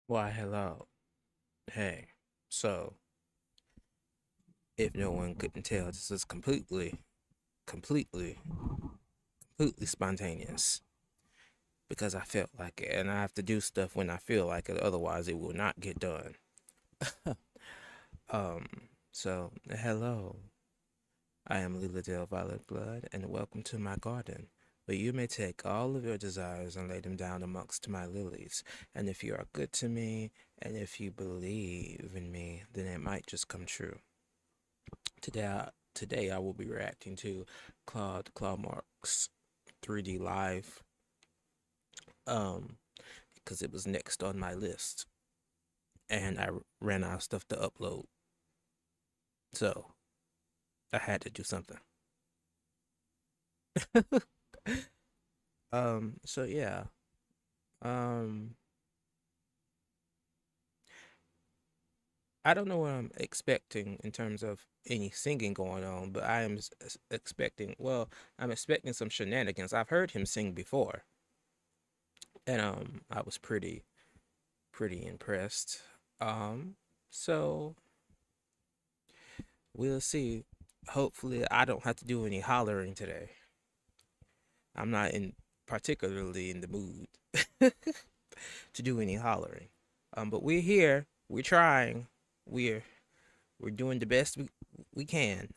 Why, hello. Hey. So, if no one couldn't tell, this is completely, completely spontaneous because I felt like it, and I have to do stuff when I feel like it, otherwise it will not get done. um, so hello. I am Lila Del Violet Blood, and welcome to my garden, where you may take all of your desires and lay them down amongst my lilies. And if you are good to me, and if you believe in me, then it might just come true. Today I will be reacting to Claude Clawmark's 3D Live, um, because it was next on my list, and I ran out of stuff to upload, so I had to do something. So yeah, um, I don't know what I'm expecting in terms of any singing going on, but I am expecting, well, I'm expecting some shenanigans. I've heard him sing before, and I was pretty impressed. Um, so we'll see. Hopefully, I don't have to do any hollering today. I'm not in particularly in the mood to do any hollering. But we're here. We're trying. We're we're doing the best we can.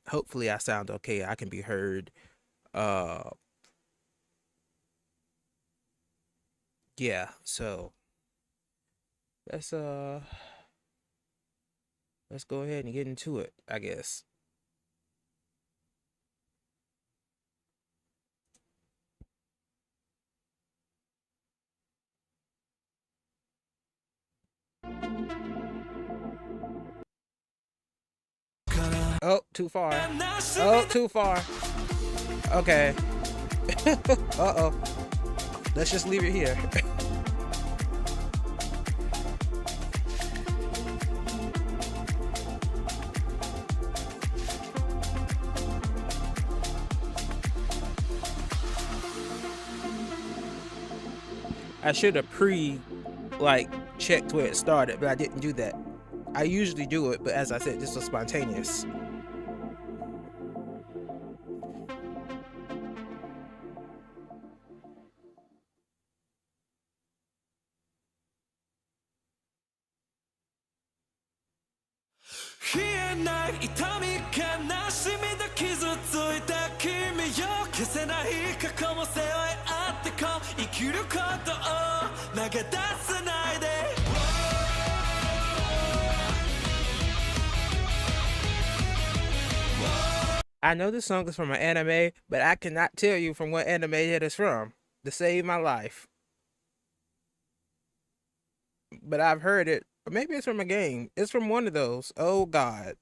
Hopefully I sound okay. I can be heard. Uh, yeah. So let's uh let's go ahead and get into it, I guess. Oh, too far. Oh, too far. Okay. Uh-oh. Let's just leave it here. I should have like checked where it started, but I didn't do that. I usually do it, but as I said, this was spontaneous. I know this song is from an anime, but I cannot tell you from what anime it is from to save my life. But I've heard it. Or maybe it's from a game. It's from one of those. Oh God.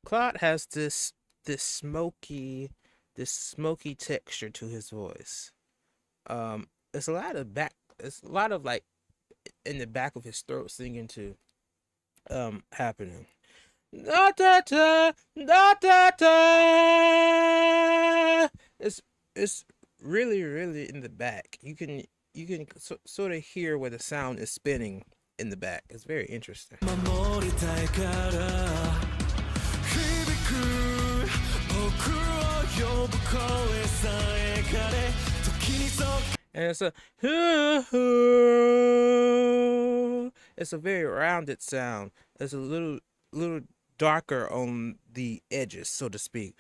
Claude has this smoky this smoky texture to his voice. It's a lot of like in the back of his throat singing to happening. Da da da da da da. It's really in the back. You can sort of hear where the sound is spinning in the back. It's very interesting. And it's a very rounded sound. It's a little darker on the edges, so to speak.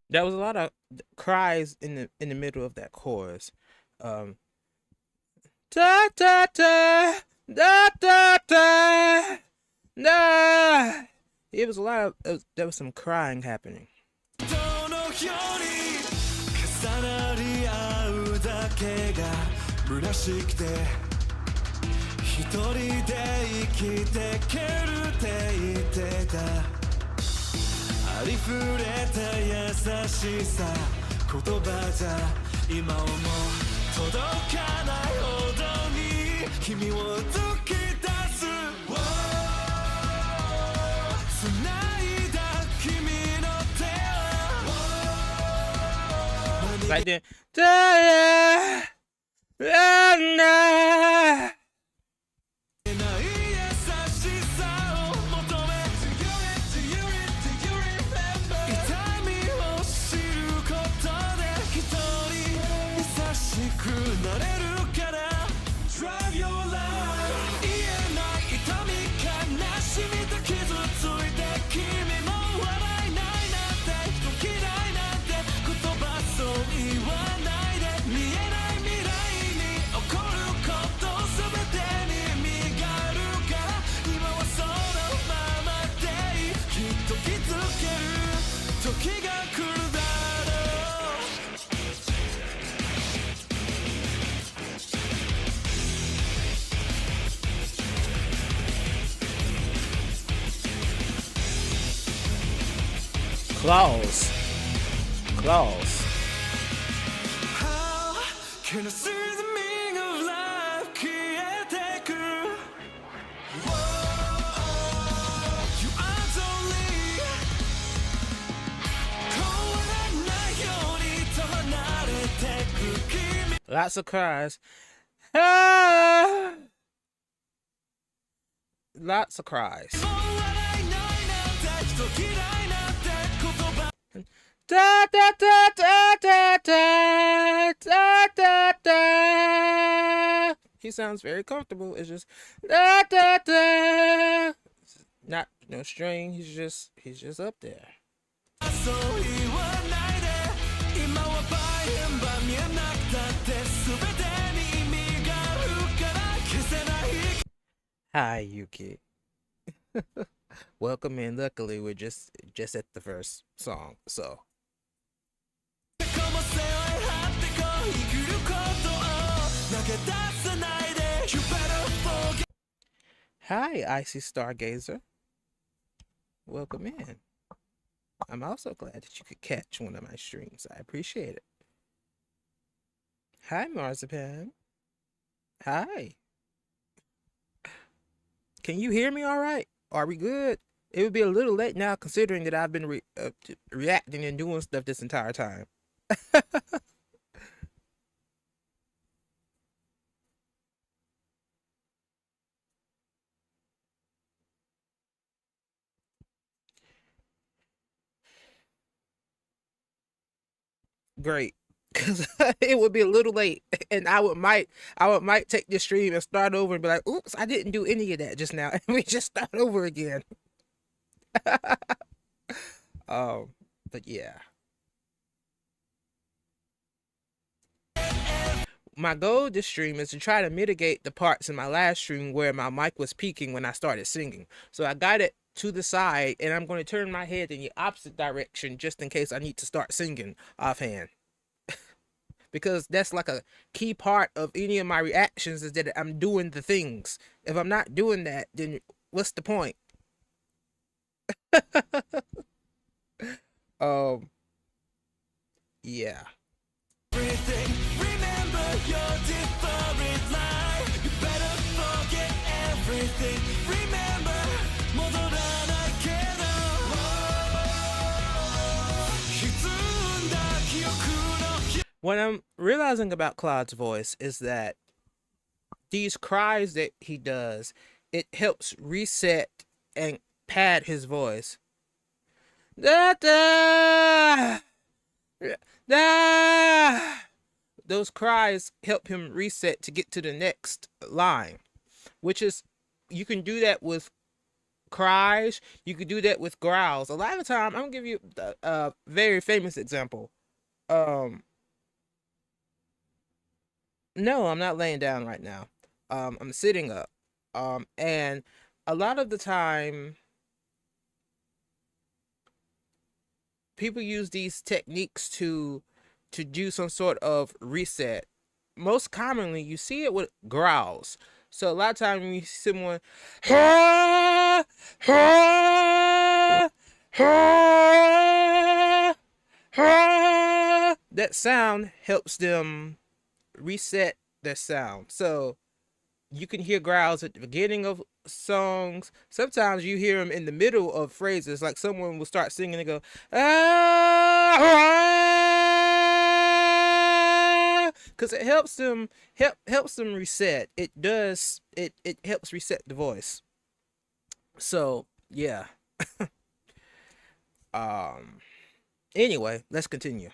There was a lot of cries in the middle of that chorus. Da da da da da da da. It was a lot of there was some crying happening. Like then, da da da. Claws. Lots of cries. Ah! Lots of cries. Da da da da da da da da da. He sounds very comfortable. It's just da da da. Not no string. He's just up there. Hi, Yuki. Welcome in. Luckily, we're just at the first song, so. Hi, Icy Stargazer. Welcome in. I'm also glad that you could catch one of my streams. I appreciate it. Hi, Marzipan. Hi. Can you hear me all right? Are we good? It would be a little late now considering that I've been reacting and doing stuff this entire time. great. Cause it would be a little late, and I would might take this stream and start over and be like, "Oops, I didn't do any of that just now," and we just start over again. Um, but yeah, my goal this stream is to try to mitigate the parts in my last stream where my mic was peaking when I started singing. So I got it to the side, and I'm going to turn my head in the opposite direction just in case I need to start singing offhand. Because that's like a key part of any of my reactions is that I'm doing the things. If I'm not doing that, then what's the point? um, yeah. Everything. Remember your different life. You better forget everything. Remember, what I'm realizing about Claude's voice is that these cries that he does, it helps reset and pad his voice. Da, da, da. Those cries help him reset to get to the next line, which is, you can do that with cries, you could do that with growls. A lot of the time, I'm gonna give you a very famous example. Um, no, I'm not laying down right now. I'm sitting up. And a lot of the time, people use these techniques to do some sort of reset. Most commonly, you see it with growls. So a lot of times when you see someone, that sound helps them reset their sound. So you can hear growls at the beginning of songs. Sometimes you hear them in the middle of phrases, like someone will start singing and go, ah, because it helps them reset. It helps reset the voice. So yeah. um. Anyway, let's continue.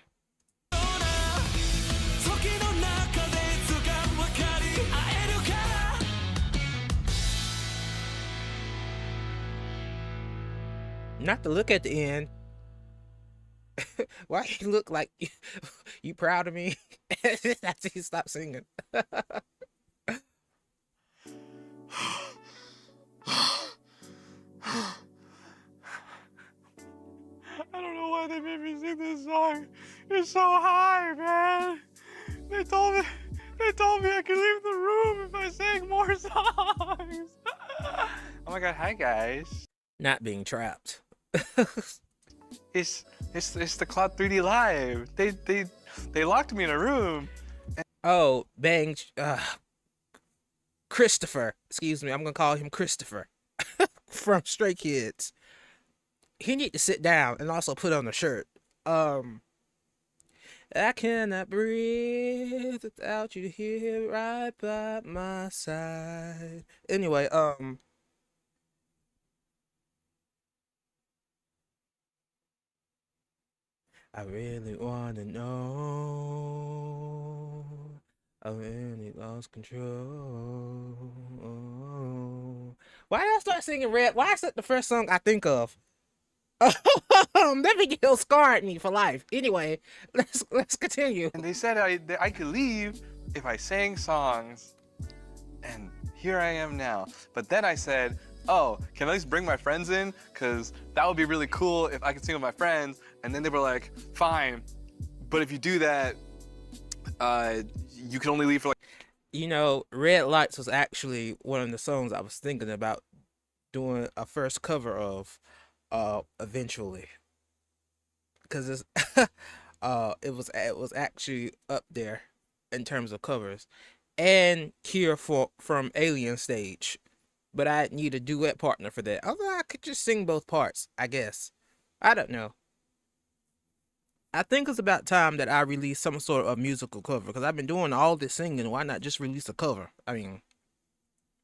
Not to look at the end. Why you look like you proud of me? After you stop singing. I don't know why they made me sing this song. It's so high, man. They told me I could leave the room if I sang more songs. Oh my god, hi guys. Not being trapped. It's the Claude 3D Live. They locked me in a room. Oh, bang, Christopher. Excuse me, I'm gonna call him Christopher from Stray Kids. He need to sit down and also put on a shirt. I cannot breathe without you here right by my side. Anyway, I really wanna know. I really lost control. Why did I start singing Red? Why is that the first song I think of? That video scarred me for life. Anyway, let's continue. And they said I could leave if I sang songs. And here I am now. But then I said, oh, can I at least bring my friends in? Because that would be really cool if I could sing with my friends. And then they were like, fine. But if you do that, you can only leave for like... You know, Red Lights was actually one of the songs I was thinking about doing a first cover of eventually. Because it's it was actually up there in terms of covers. And Kier from Alien Stage. But I need a duet partner for that. Although I could just sing both parts, I guess. I don't know. I think it's about time that I release some sort of musical cover because I've been doing all this singing. Why not just release a cover? I mean,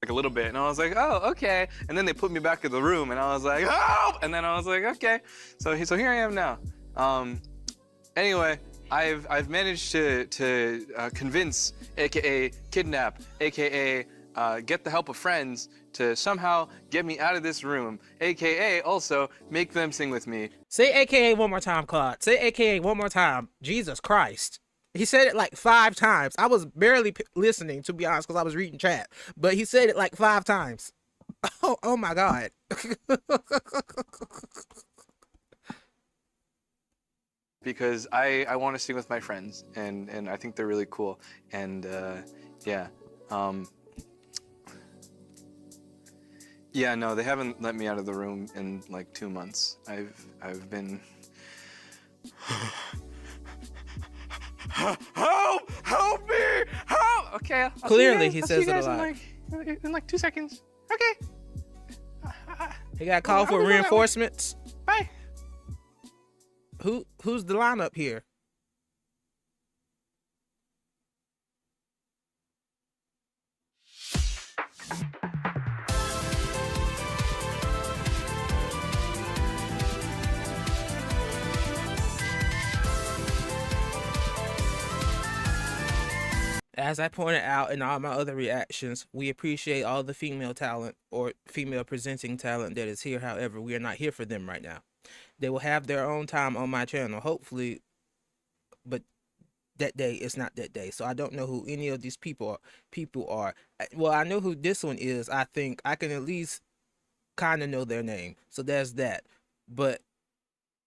like a little bit, and I was like, oh, okay. And then they put me back in the room, and I was like, oh! And then I was like, okay. So here I am now. Anyway, I've managed to convince, aka kidnap, aka get the help of friends to somehow get me out of this room, aka also make them sing with me. Say AKA one more time, Claude. Say AKA one more time. Jesus Christ. He said it like 5 times. I was barely listening, to be honest, because I was reading chat. But he said it like 5 times. Oh my God. Because I want to sing with my friends, and I think they're really cool. And yeah. Yeah, no, they haven't let me out of the room in like 2 months. I've been help me! Help! Okay, I'll Clearly, see he you guys, says it a I'll lot. see you guys in like 2 seconds. Okay. He got called for reinforcements. Bye. Who's the lineup here? As I pointed out in all my other reactions, we appreciate all the female talent or female presenting talent that is here. However, we are not here for them right now. They will have their own time on my channel, hopefully, but that day is not that day. So I don't know who any of these people are. Well, I know who this one is. I think I can at least kind of know their name. So there's that. But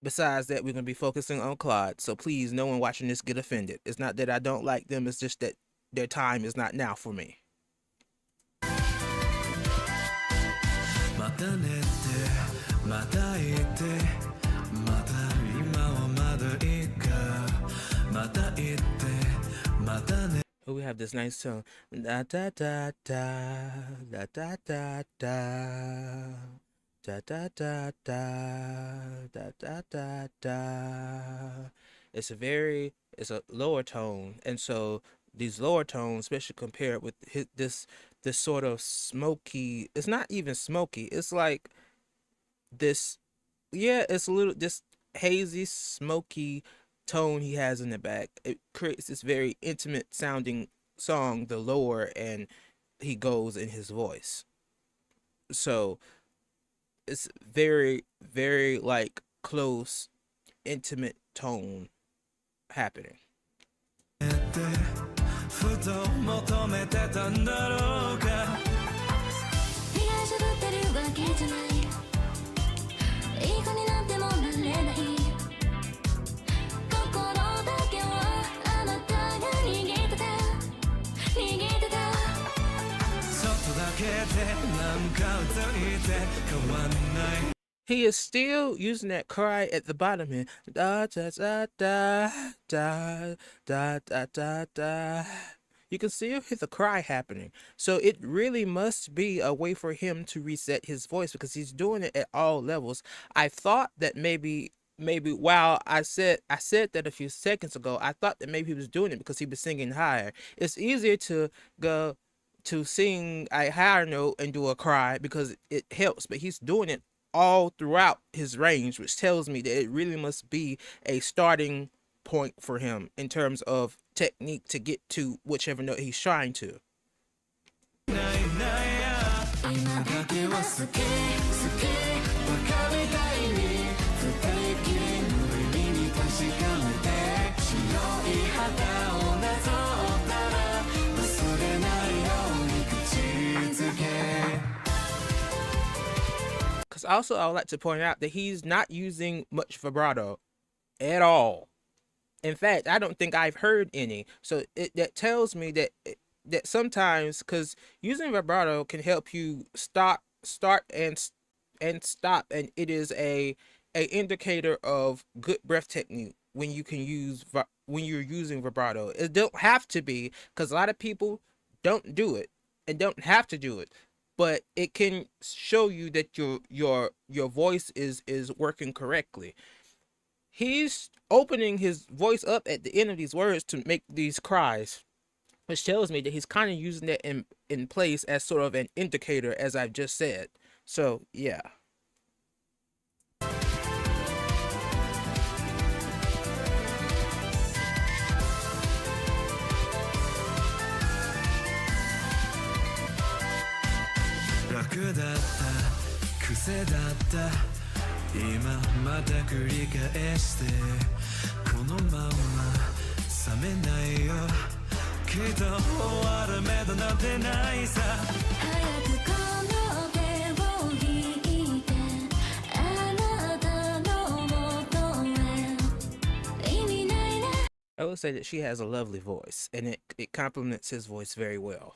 besides that, we're going to be focusing on Claude. So please, no one watching this get offended. It's not that I don't like them. It's just that their time is not now for me. Oh, we have this nice tone. Da da da da da da da da da da da da da da da. It's a lower tone, and so these lower tones, especially compared with this sort of smoky. It's not even smoky. It's like this. Yeah, it's a little this hazy, smoky tone he has in the back. It creates this very intimate sounding song the lower and he goes in his voice. So it's very, very like close, intimate tone happening. He is still using that cry at the bottom here. Da da da da da da da da da. You can still hear the cry happening. So it really must be a way for him to reset his voice because he's doing it at all levels. I thought that maybe while I said that a few seconds ago, I thought that maybe he was doing it because he was singing higher. It's easier to go to sing a higher note and do a cry because it helps, but he's doing it all throughout his range, which tells me that it really must be a starting point for him in terms of technique to get to whichever note he's trying to. Because also I would like to point out that he's not using much vibrato at all. In fact, I don't think I've heard any. So that tells me that sometimes, because using vibrato can help you start and stop, and it is a indicator of good breath technique when you can use when you're using vibrato. It don't have to be, because a lot of people don't do it and don't have to do it, but it can show you that your voice is working correctly. He's opening his voice up at the end of these words to make these cries, which tells me that he's kind of using that in place as sort of an indicator, as I've just said. So yeah. だった癖だった今また繰り返してこのまま冷めないよきっと終わる目処なんてないさ早くこの手を引いてあなたの元へ意味ないな I would say that she has a lovely voice, and it complements his voice very well.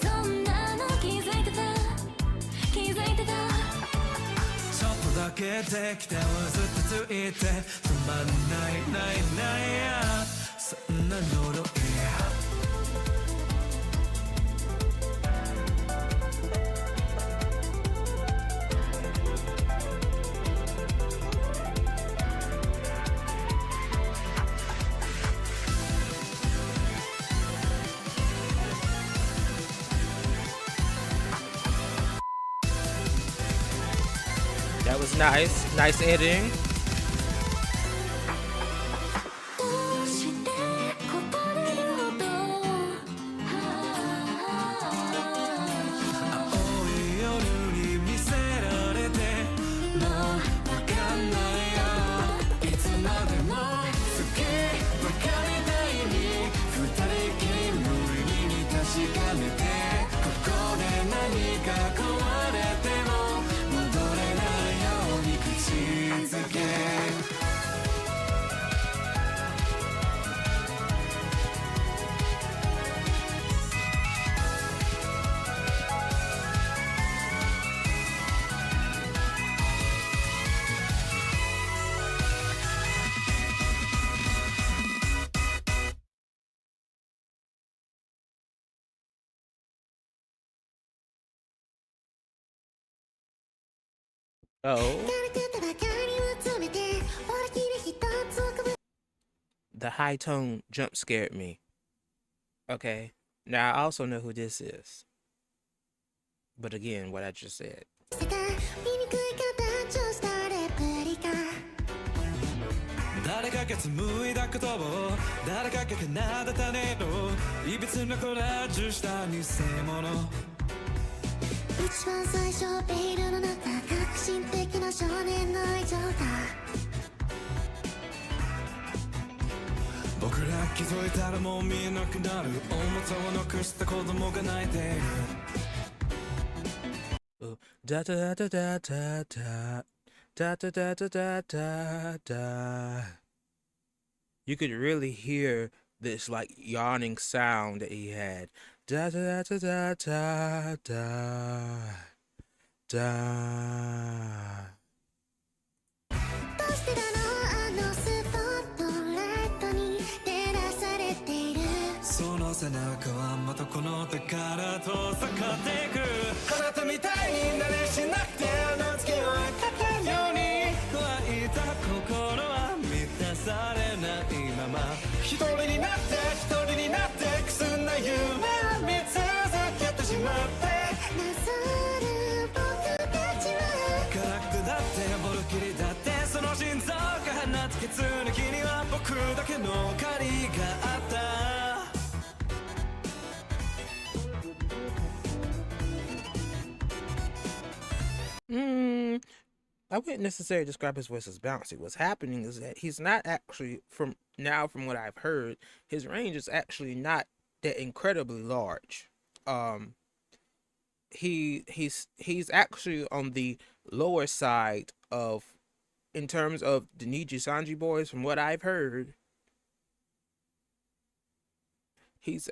そんなの気づいてた気づいてたちょっとだけできてはずっとついて止まんないないないやそんな呪い That was nice. Nice editing. Oh, the high tone jump scared me. Okay, now I also know who this is. But again, what I just said. 誰かが紡いだ言葉を誰かが奏でた音色いびつなコラージュした偽物一番最初ベールの中革新的な少年の愛情だ僕ら気づいたらもう見えなくなるおもちゃを残した子供が泣いている Da da da da da da da da da da da da da. You could really hear this like yawning sound that he had. Da da da da da da da. どうしてだろうあのスポットライトに照らされているその背中はまたこの手から遠ざかっていくあなたみたいになれしなくてあの月をかけるように湧いた心は満たされないまま一人になって一人になってくすんだ夢を見続けてしまってなさる僕たちは辛くだってボロキリだってその心臓が放つ血液には僕だけの借りがあった I wouldn't necessarily describe his voice as bouncy. What's happening is that he's not actually from what I've heard, his range is actually not that incredibly large. He's actually on the lower side of in terms of the Niji Sanji boys, from what I've heard. He's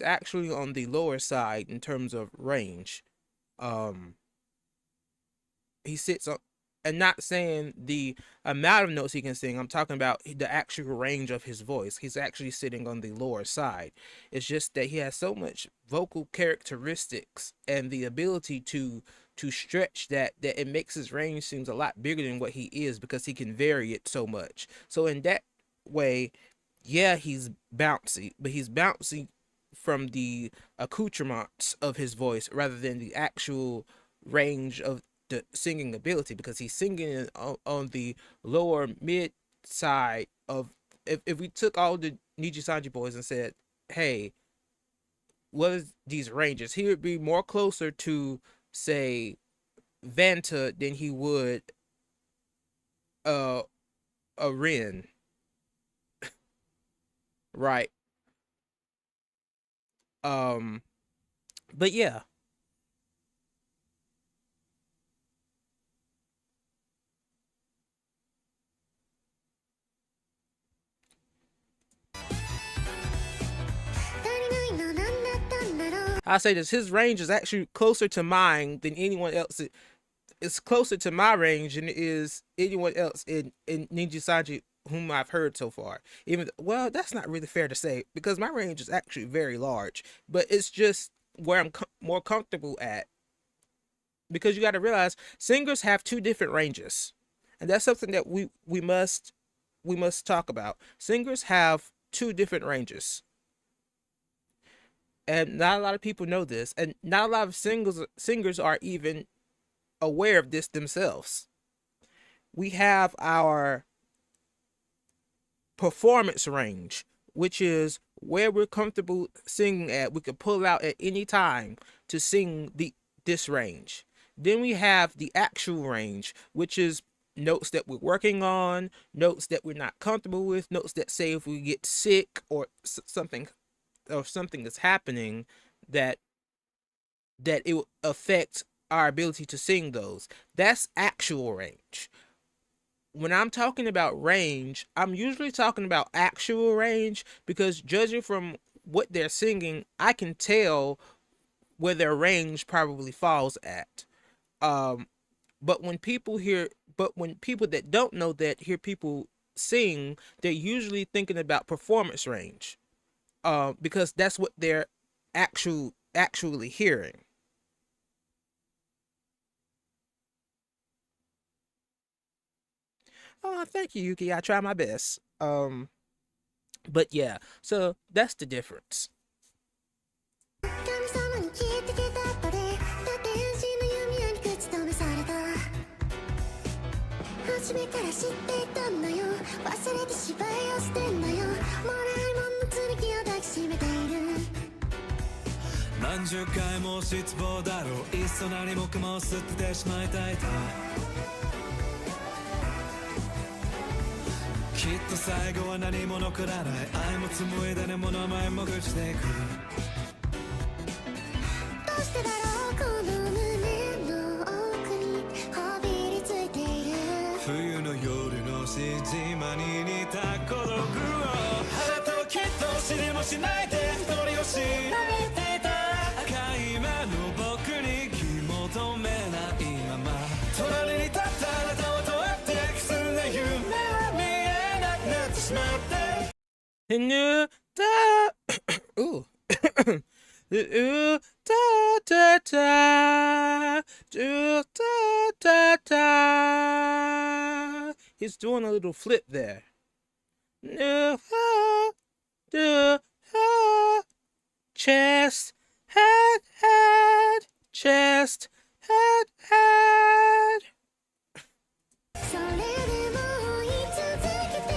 actually on the lower side in terms of range. He sits on, and not saying the amount of notes he can sing, I'm talking about the actual range of his voice. He's actually sitting on the lower side. It's just that he has so much vocal characteristics and the ability to stretch that it makes his range seems a lot bigger than what he is because he can vary it so much. So in that way, yeah, he's bouncy, but he's bouncy from the accoutrements of his voice rather than the actual range of the singing ability, because he's singing on the lower mid side of if we took all the Niji Sanji boys and said, hey, what is these ranges? He would be more closer to, say, Vanta than he would uh a Ren, right? Um, but yeah. I say this, his range is actually closer to mine than anyone else. It's closer to my range than it is anyone else in Ninja Sanji whom I've heard so far. Even well, that's not really fair to say because my range is actually very large, but it's just where I'm more comfortable at. Because you got to realize singers have two different ranges, and that's something that we must talk about. Singers have two different ranges, and not a lot of people know this, and not a lot of singers are even aware of this themselves. We have our performance range, which is where we're comfortable singing at. We can pull out at any time to sing this range. Then we have the actual range, which is notes that we're working on, notes that we're not comfortable with, notes that say if we get sick or something is happening that it will affect our ability to sing those. That's actual range. When I'm talking about range, I'm usually talking about actual range because judging from what they're singing, I can tell where their range probably falls at. Um, but when people that don't know that hear people sing, they're usually thinking about performance range, because that's what they're actually hearing. Oh, thank you, Yuki. I try my best. But yeah, so that's the difference. 神様に聞いてきたったでだって変身の弓矢に口止めされた初めから知っていたんだよ忘れて芝居をしてんだよもらいもんの剣を抱きしめている何十回も失望だろういっそ何もかも捨ててしまいたいときっと最後は何も残らない愛も紡いだねもの前もぐしていくどうしてだろうこの胸の奥にこびりついている冬の夜のしじまに似た孤独を花ときっと知りもしないで一人を知られていた赤い今の僕に気求めないまま隣に立ったあなたをどうやってくすんで夢は見えなくなってしまって And ooh. Ooh, da da da, do da da da. He's doing a little flip there. Do do chest, head, chest, head. それでも追い続けて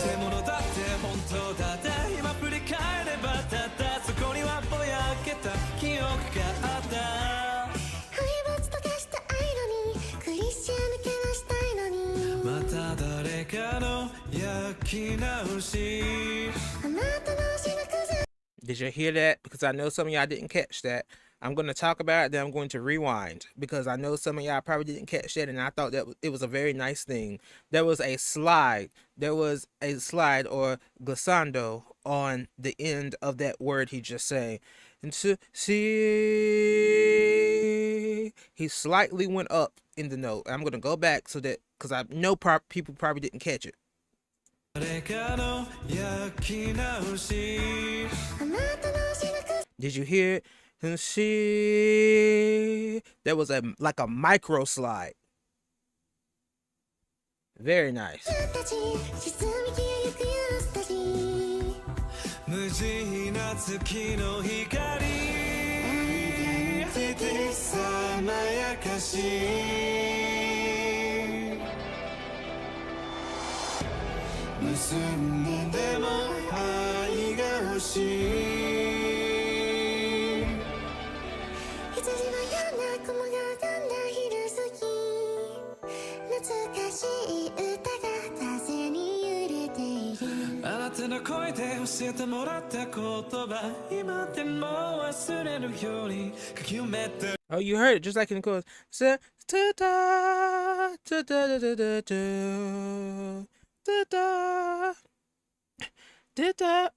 偽物だって本当だって今振り返ればたったそこにはぼやけた記憶があった廃物と化した愛のにクリスチャン抜け出したいのにまた誰かの焼き直しあなたのしなくず Did you hear that? Because I know some of y'all didn't catch that. I'm going to talk about it, then I'm going to rewind because I know some of y'all probably didn't catch that, and I thought that it was a very nice thing. There was a slide. There was a slide or glissando on the end of that word he just sang. And to see, he slightly went up in the note. I'm going to go back so that because I know people probably didn't catch it. 誰かの焼き直しあなたのしなく Did you hear it? And see, there was like a micro slide. Very nice. たち沈み消えゆくユースたち無慈悲な月の光ててさまやかし結んででも愛が欲しい風の声で教えてもらった言葉今でも忘れるように書き留めて Oh, you heard it just like in the chorus. Sa- ta- da- ta- da- da- da- da- da- da- da- da- da- da-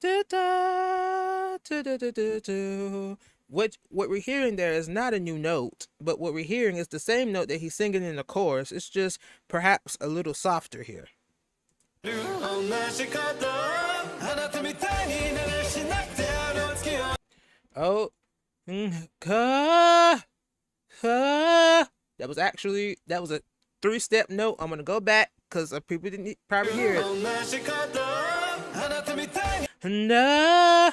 da- da- da- da- da- da. What we're hearing there is not a new note, but what we're hearing is the same note that he's singing in the chorus. It's just perhaps a little softer here. 同じことあなたみたいになるしなくてあの月を Oh, ka, ka. That was a 3-step note. I'm gonna go back because people didn't probably hear it. 同じことあなたみたいに Da,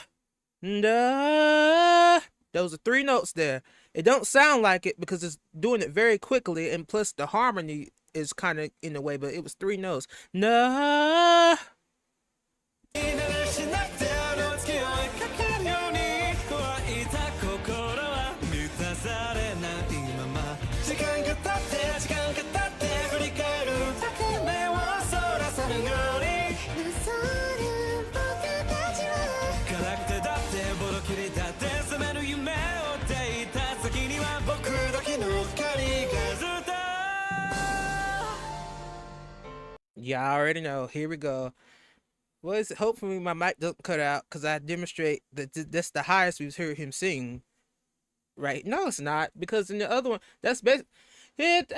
da. Those are 3 notes there. It don't sound like it because it's doing it very quickly, and plus the harmony is kind of in the way, but it was 3 notes. Na. なるしなくてあの月を追いかけるように乾いた心は満たされないまま時間が経って振り返るだけ目をそらさぬように辛くてだってボロキリだって覚める夢を追っていた先には僕だけの光がずっと Y'all already know. Here we go. Well, hopefully my mic doesn't cut out because I demonstrate that that's the highest we've heard him sing. Right? No, it's not, because in the other one, that's best. It's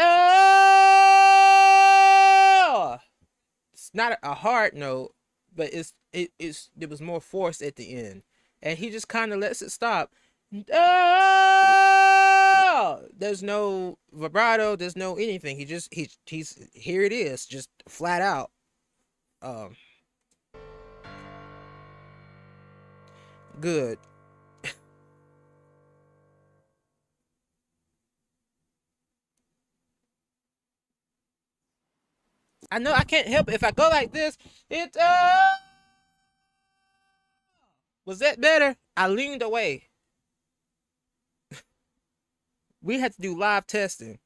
not a hard note, but it was more force at the end, and he just kind of lets it stop. There's no vibrato. There's no anything. He's here. It is just flat out. Good. I know I can't help it. If I go like this, it was that better? I leaned away. We had to do live testing.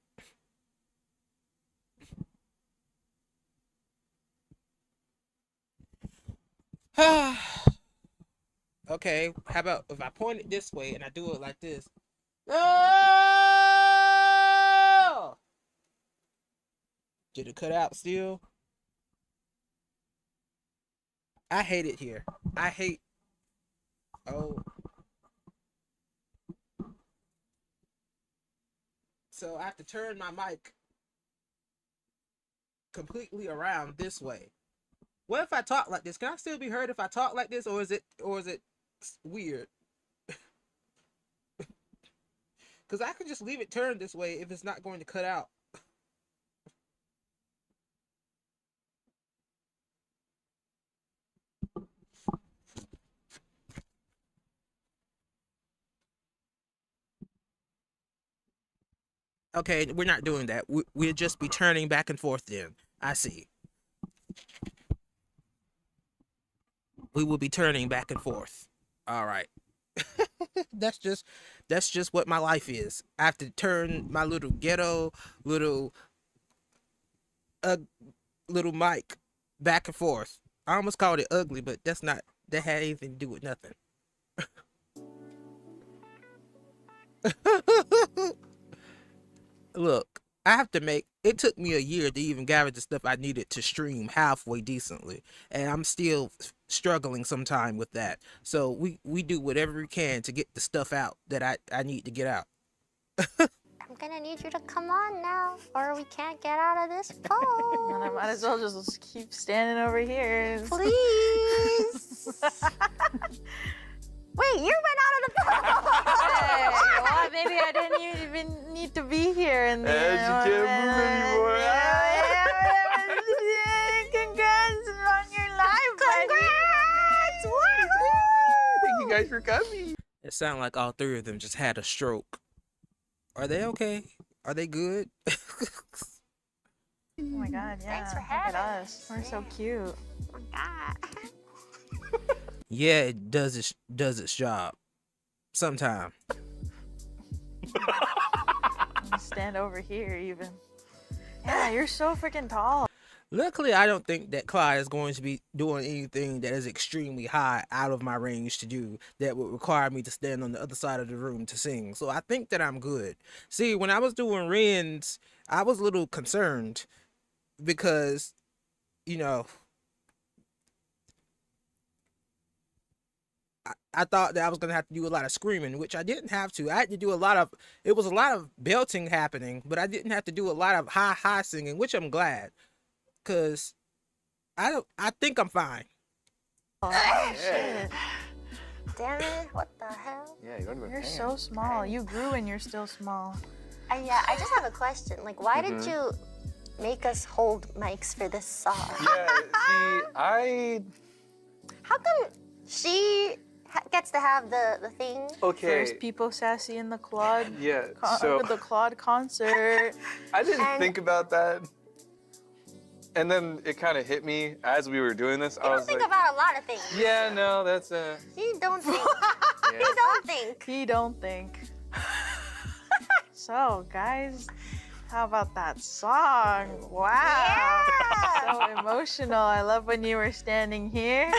Okay, how about if I point it this way and I do it like this? Oh! Did it cut out still? I hate it here. I hate. Oh. So I have to turn my mic completely around this way. What if I talk like this? Can I still be heard if I talk like this, or is it weird? Because I can just leave it turned this way if it's not going to cut out. Okay, we're not doing that. We'll just be turning back and forth then. I see. We will be turning back and forth. All right. that's just what my life is. I have to turn my little ghetto little little mic back and forth. I almost called it ugly, but that had anything to do with nothing. Look, it took me a year to even gather the stuff I needed to stream halfway decently, and I'm still struggling sometime with that. So we do whatever we can to get the stuff out that I need to get out. I'm gonna need you to come on now, or we can't get out of this pole. And I might as well just keep standing over here. Please. Wait, you went out of the pole. Hey, well, maybe I didn't even need to be here. And She can't move anymore. Congrats on your life, Congrats! Woohoo! Thank you guys for coming. It sounded like all 3 of them just had a stroke. Are they okay? Are they good? Oh my God, yeah. Thanks for Look at having us. We're so cute. Oh my God. Yeah, it does its job. Sometime. Stand over here even. Yeah, you're so freaking tall. Luckily, I don't think that Clyde is going to be doing anything that is extremely high out of my range to do that would require me to stand on the other side of the room to sing. So I think that I'm good. See, when I was doing Ren's, I was a little concerned because, you know, I thought that I was gonna have to do a lot of screaming, which I didn't have to. I had to do a lot of. It was a lot of belting happening, but I didn't have to do a lot of high singing, which I'm glad, cause I don't. I think I'm fine. Oh, shit. Damn it, what the hell? Yeah, you don't even You're hang. so small. You grew and you're still small. Yeah, I just have a question. Like, why did you make us hold mics for this song? Yeah, see, How come she gets to have the thing? okay. First people sassy in the Claude. Yeah, so The Claude concert. I didn't And- think about that. And then it kind of hit me as we were doing this. You I don't was think like, about a lot of things. yeah, no, that's You don't think. yeah. You don't think. He don't think. So, guys, how about that song? Wow. Yeah. So emotional. I love when you were standing here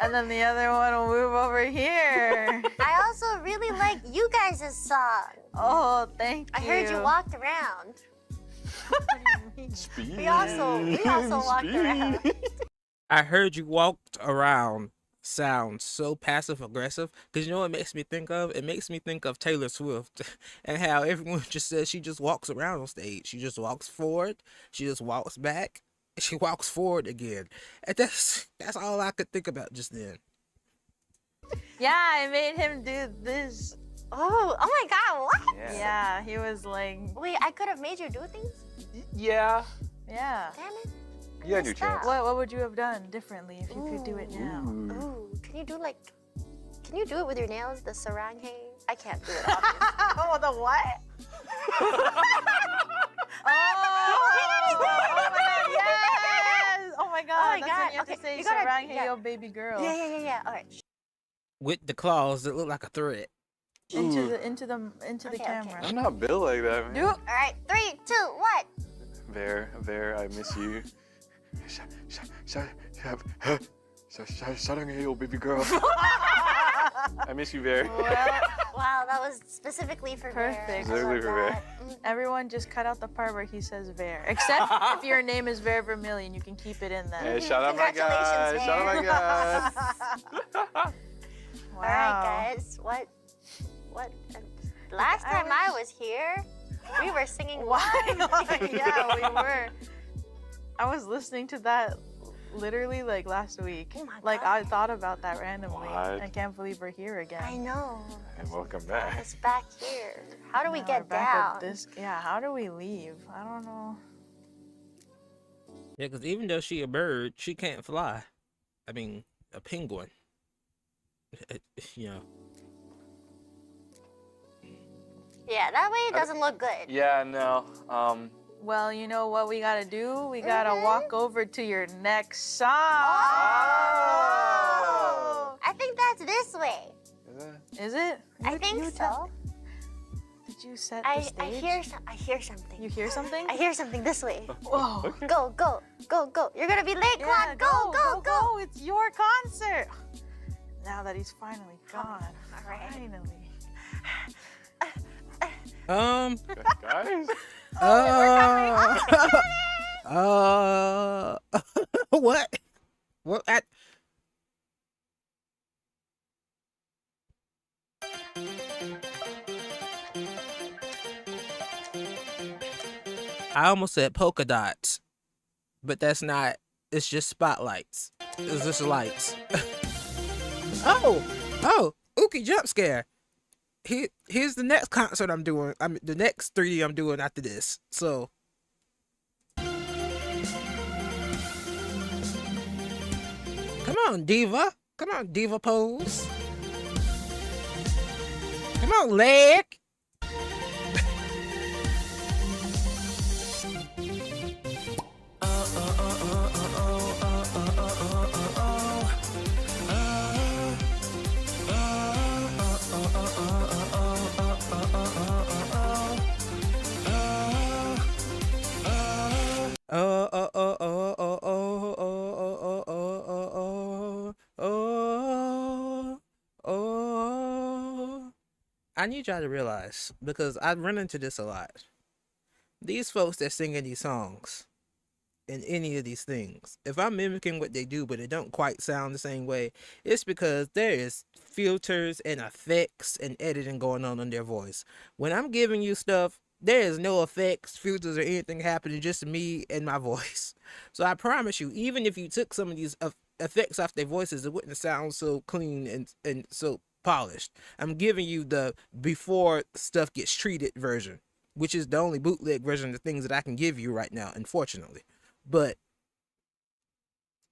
and then the other one will move over here. I also really like you guys' song. Oh, thank you. I heard you walked around. What do you mean? Speed, We also walked around. I heard you walked around. Sounds so passive aggressive, because you know what it makes me think of? It makes me think of Taylor Swift and how everyone just says she just walks around on stage. She just walks forward, she just walks back, she walks forward again. And that's all I could think about just then. Yeah, I made him do this. Oh my God, what? Yeah. Yeah, he was like, Wait, I could have made you do things? Yeah. yeah. Damn it. I You had your missed out. chance. What would you have done differently if you could do it now? Ooh, can you do it with your nails, the sarang hang? I can't do it, obviously. Oh, the what? Oh my god, yes! Oh my god, Oh my that's God, when you have okay, to say you gotta- sarang hey yeah. yo baby girl. Yeah. All right. With the claws that look like a thread. Into Ooh. the Okay, camera. I'm not built like that, man. Do All right, 3, 2, what? Ver, I miss you. Sarangeyo, baby girl. I miss you, Ver. well, Wow, that was specifically for Bear. Perfect. I love Specifically for Bear. that. Mm. everyone just cut out the part where he says Ver. Except if your name is Ver Vermillion, you can keep it in there. Hey, shout out my guys. Congratulations, Shout out my guys. Wow. All right, guys. What? Last time I was here, we were singing Why? live. Yeah, we were. I was listening to that literally like last week. Oh my Like God. I thought about that randomly. What? I can't believe we're here again. I know. And welcome back. It's back here. How do we Now get we're back with down? this. Yeah, how do we leave? I don't know. Yeah, because even though she a bird, she can't fly. I mean, a penguin. You know. Yeah, that way it doesn't look good. Yeah, no. Well, you know what we gotta do? We gotta walk over to your next song. Oh! I think that's this way. Is it? Is it? I You- think you so. tell- Did you set the I stage? hear something. You hear something? I hear something this way. Whoa. Go. You're gonna be late, Yeah, Claude. Go. It's your concert. Now that he's finally gone. All right. Finally. Guys? What? What? I almost said polka dots, but that's not. It's just spotlights. It's just lights. oh, Ookie jump scare. Here's the next concert I'm doing. The next 3D I'm doing after this. So. Come on, diva. Come on, diva pose. Come on, leg. I need y'all to realize, because I run into this a lot. These folks that sing in these songs and any of these things, if I'm mimicking what they do, but it don't quite sound the same way, it's because there is filters and effects and editing going on in their voice. When I'm giving you stuff, there is no effects, filters, or anything happening, just me and my voice. So I promise you, even if you took some of these effects off their voices, it wouldn't sound so clean and so polished. I'm giving you the before stuff gets treated version, which is the only bootleg version of the things that I can give you right now, unfortunately. But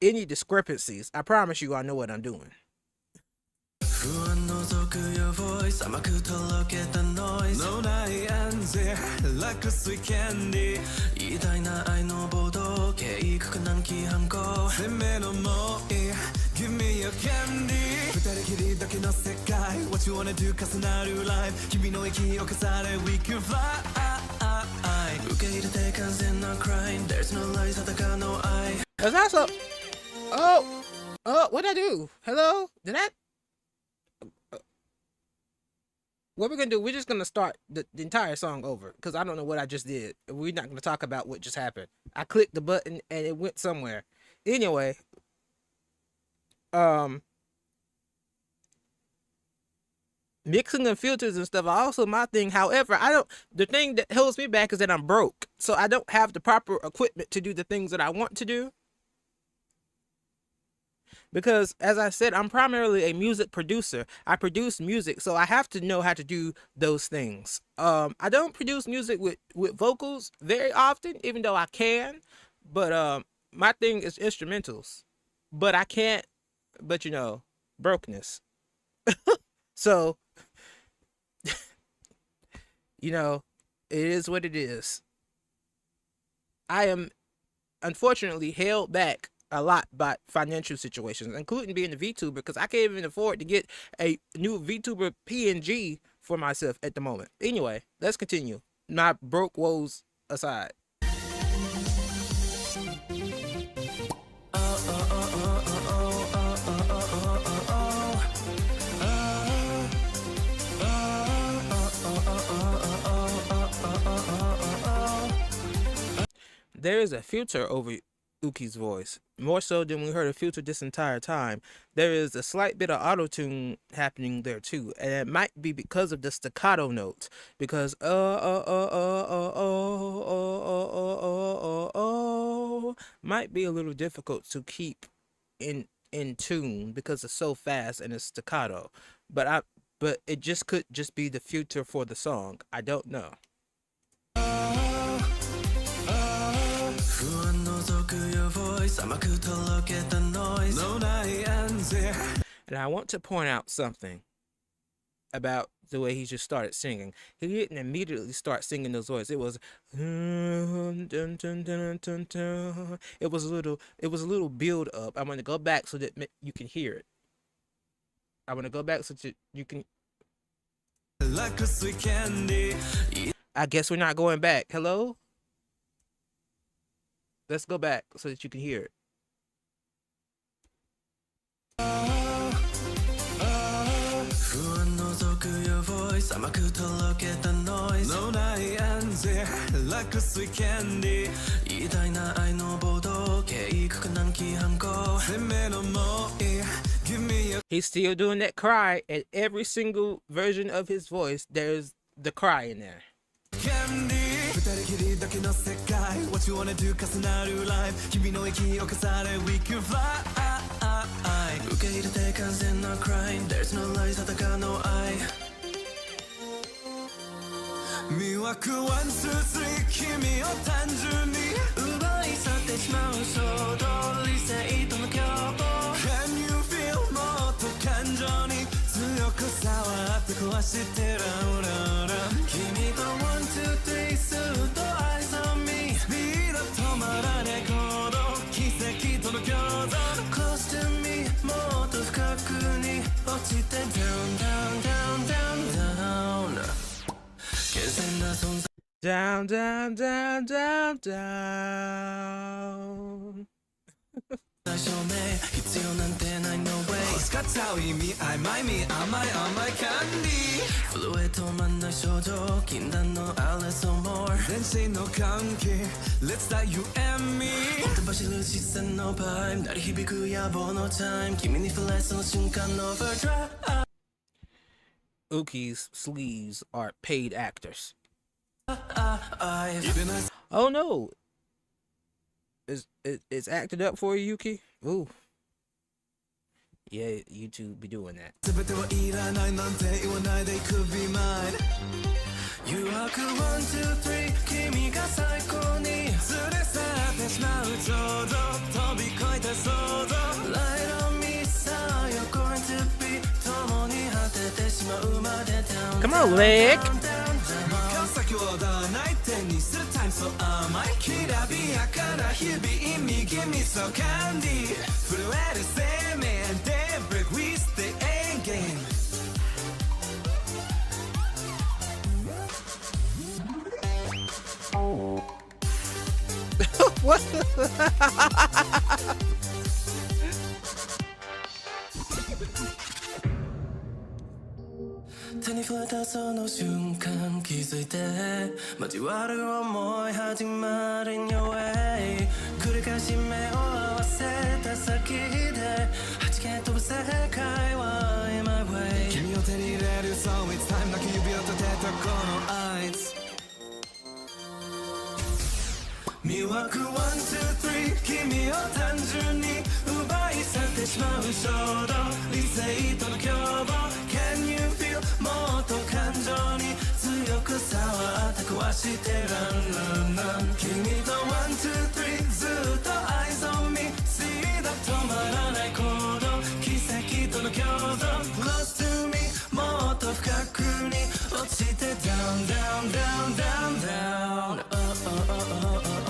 any discrepancies, I promise you I know what I'm doing. 不安覗く your voice 甘くとろけた noise No night answer like a sweet candy 偉大な愛の暴動計画難期反抗攻めのもういい Give me your candy 二人きりだけの世界 What you wanna do 重なる life 君の息を重ね We can fly 受け入れて完全な crime There's no lies 戦うの愛 There's also what'd I do? Hello? Did I? What we're gonna do, we're just gonna start the entire song over, because I don't know what I just did. We're not gonna talk about what just happened. I clicked the button and it went somewhere. Anyway, mixing and filters and stuff are also my thing. However, the thing that holds me back is that I'm broke. So I don't have the proper equipment to do the things that I want to do. Because, as I said, I'm primarily a music producer. I produce music, so I have to know how to do those things. I don't produce music with vocals very often, even though I can. But my thing is instrumentals. But I can't, brokenness. So, it is what it is. I am, unfortunately, held back a lot by financial situations, including being a VTuber, because I can't even afford to get a new VTuber PNG for myself at the moment. Anyway, let's continue. My broke woes aside. There is a filter over Uki's voice, more so than we heard a filter this entire time. There is a slight bit of auto-tune happening there too, and it might be because of the staccato notes, because might be a little difficult to keep in tune because it's so fast and it's staccato. But it just could just be the filter for the song. I don't know. And I want to point out something about the way he just started singing. He didn't immediately start singing those words. It was it was a little build up. I'm gonna go back so that you can hear it. I want to go back so that you can. Like a sweet candy. I guess we're not going back. Hello? Let's go back so that you can hear it. He's still doing that cry. At every single version of his voice, there's the cry in there. What you wanna do 重なる life 君の息を重ね We can fly 受け入れて完全な crime There's no lies 戦うの愛魅惑 1, 2, 3君を単純に奪い去ってしまう衝動理性との共謀 Can you feel もっと感情に強く触って壊してラウララ君と 1, 2, 3すると eyes on me スピード止まらねえ行動奇跡との共存 Close to me もっと深くに落ちて Down, down, down, down, down Down, down, down, down, down 証明必要なんてない No way 使っちゃう意味曖昧み甘い甘いキャンディー震え止まんない症状禁断のあれそう more 全身の歓喜 Let's die you and me ほとばしる視線のパイム鳴り響く野望のタイム君に触れその瞬間の overdrive Uki's sleeves are paid actors. Even as Oh no. It's acted up for you, Yuki? Ooh. Yeah, YouTube be doing that. 全てはいらないなんて言わないで It could be mine You are cool 1, 2, 3君が最高に連れ去ってしまうちょうど飛び越えた想像 Light on me so you're going to be 共に果ててしまうまで Down Come on, Leg. 先ほどない点にするタイムそう甘いきらびやかな日々右みそキャンディー震える生命 Daybreak we stay end game What? 手に触れたその瞬間気づいて交わる思い始まる in your way 繰り返し目を合わせた先で弾け飛ぶ世界は in my way 君を手に入れる So it's time 泣き指を立てたこの合図魅惑 1, 2, 3君を単純に奪い去ってしまう衝動理性との共謀 Can you feel もっと感情に強くさはアタックはして Run, run, run 君と 1, 2, 3ずっと Eyes on me See that 止まらない行動奇跡との共存 Close to me もっと深くに落ちて Down, down, down, down, down Oh, oh, oh, oh, oh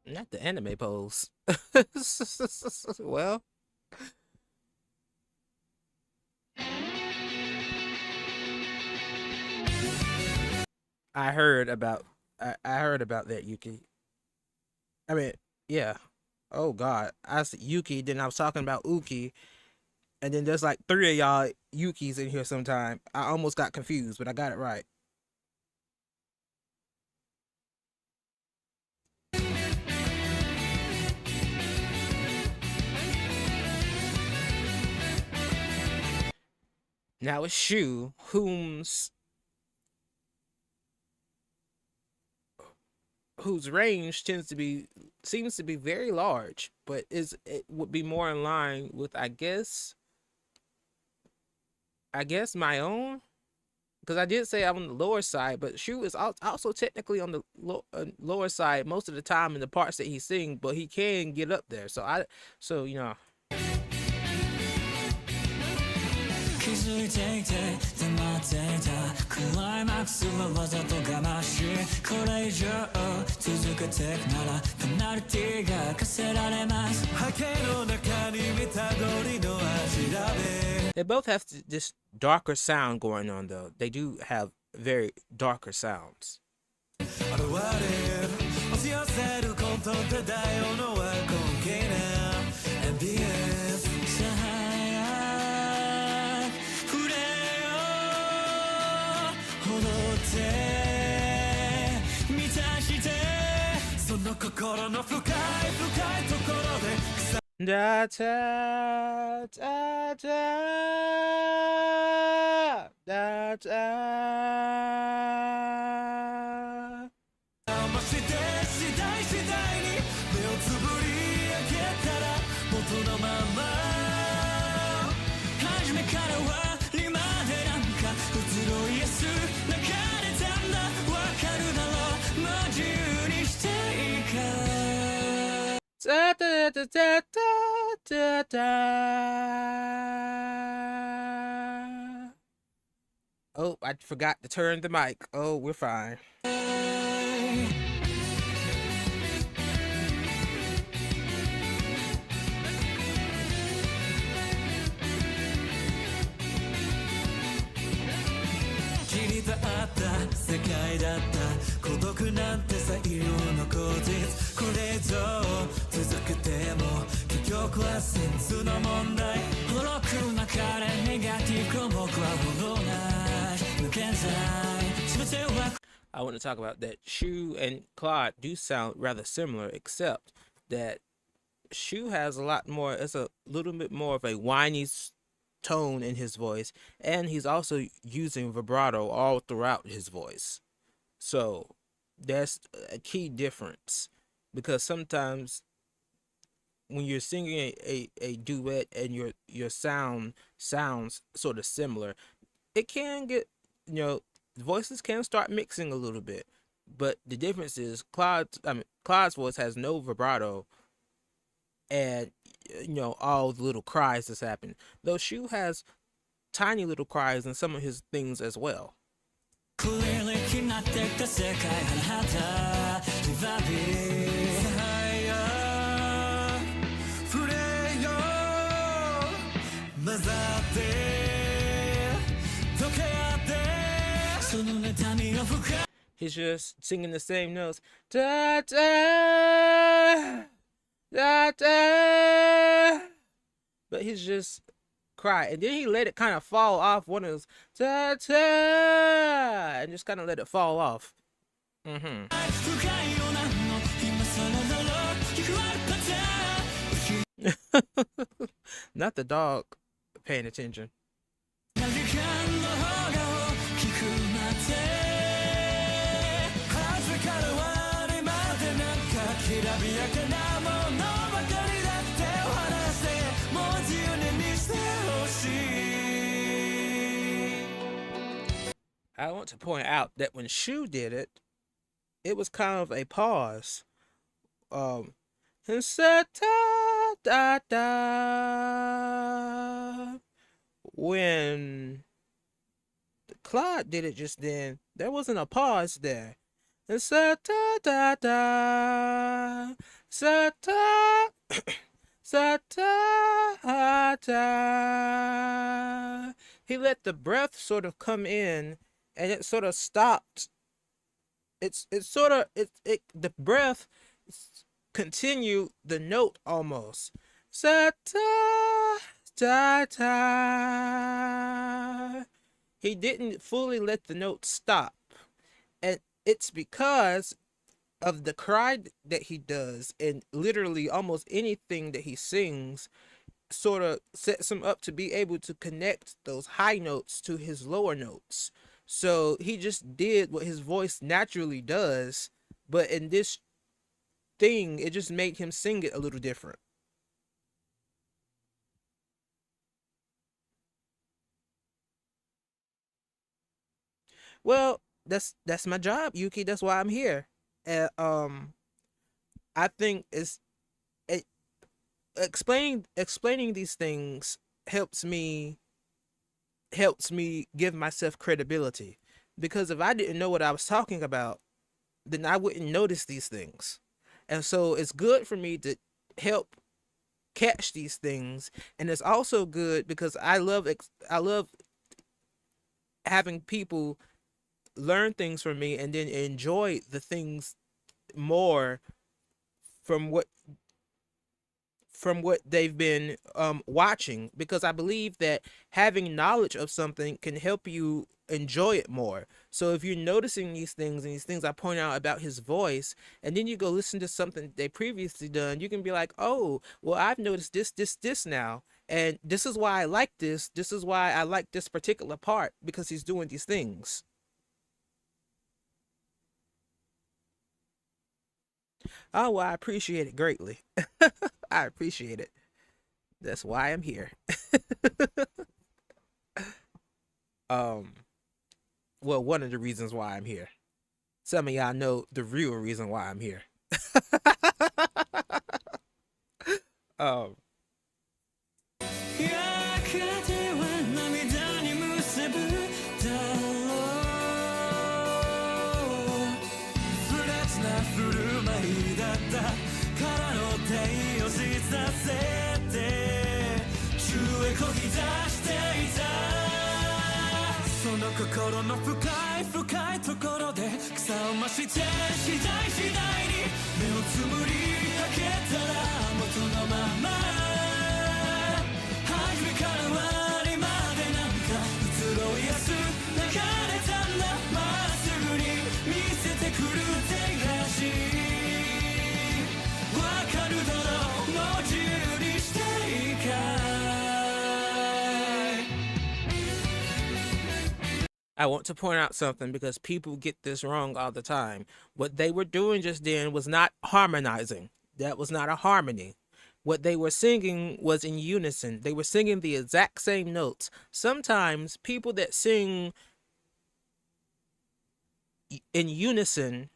Not the anime pose. Well. I heard about that, Yuki. I mean, yeah. Oh God. I said Yuki, then I was talking about Uki, and then there's like 3 of y'all Yukis in here sometime. I almost got confused, but I got it right. Now it's Shu, whose range seems to be very large, but it would be more in line with I guess my own, because I did say I'm on the lower side, but Shu is also technically on the lower side most of the time in the parts that he sings, but he can get up there. So you know. 気づいていて黙っていたクライマックスはわざと我慢しこれ以上続けていくならペナルティーが課せられます波形の中に見た通りの味だね They both have this darker sound going on though. They do have very darker sounds. 現れ押し寄せる混沌漂うのは根気な MBS 満たしてその心の深い深いところで Da da da da da da. まして次第次第に目をつぶり上げたら元のまま初めから終わりまでなんか移ろいやす流れたんだわかるだろうもう自由にしていいか Da da da da da da da. Oh, I forgot to turn the mic. Oh, we're fine. 世界だった孤独なんて最良の口実これ以上続けても結局はセンスの問題孤独な彼ネガティブ僕はほどない無限在全ては I want to talk about that Shu and Claude do sound rather similar, except that Shu has a lot more, it's a little bit more of a whiny tone in his voice, and he's also using vibrato all throughout his voice. So that's a key difference, because sometimes when you're singing a duet and your sounds sort of similar, it can get, voices can start mixing a little bit. But the difference is Claude's voice has no vibrato, and all the little cries that's happening. Though Shu has tiny little cries in some of his things as well. He's just singing the same notes. Da da da da. But he's just cry, and then he let it kind of fall off one of those da da, and just kind of let it fall off. Not the dog paying attention. I want to point out that when Shu did it, it was kind of a pause. And da da. When Claude did it just then, there wasn't a pause there. And da da da. Sa da. Sa da da. He let the breath sort of come in, and it sort of stopped. The breath continued the note almost. Sa da da da. He didn't fully let the note stop, and it's because of the cry that he does, and literally almost anything that he sings sort of sets him up to be able to connect those high notes to his lower notes. So he just did what his voice naturally does, but in this thing, it just made him sing it a little different. Well, that's my job, Yuki. That's why I'm here. And I think explaining these things helps me give myself credibility, because if I didn't know what I was talking about, then I wouldn't notice these things. And so it's good for me to help catch these things, and it's also good because I love having people learn things from me and then enjoy the things more from what they've been watching, because I believe that having knowledge of something can help you enjoy it more. So if you're noticing these things, and these things I point out about his voice, and then you go listen to something they previously done, you can be like, oh, well, I've noticed this now, and this is why I like this is why I like this particular part, because he's doing these things. Oh, well, I appreciate it greatly. I appreciate it. That's why I'm here. Well, one of the reasons why I'm here. Some of y'all know the real reason why I'm here. um その心の深い深いところで草を増して次第次第に目をつむり開けたら元のまま初めから終わりまでなんか移ろいやす流れたんだまっすぐに見せてくる手足わかるだろうもう自由にしていいか I want to point out something because people get this wrong all the time. What they were doing just then was not harmonizing. That was not a harmony. What they were singing was in unison. They were singing the exact same notes. Sometimes people that sing in unison,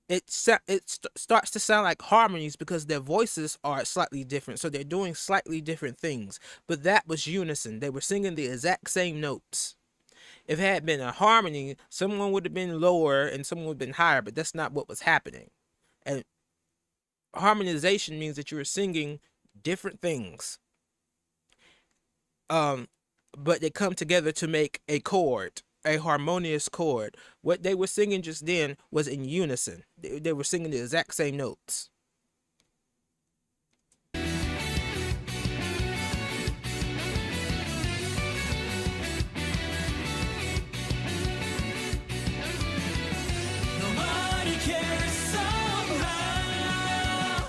it starts to sound like harmonies because their voices are slightly different. So they're doing slightly different things. But that was unison. They were singing the exact same notes. If it had been a harmony, someone would have been lower and someone would have been higher, but that's not what was happening. And harmonization means that you were singing different things. But they come together to make a chord, a harmonious chord. What they were singing just then was in unison. They were singing the exact same notes. Nobody cares somehow.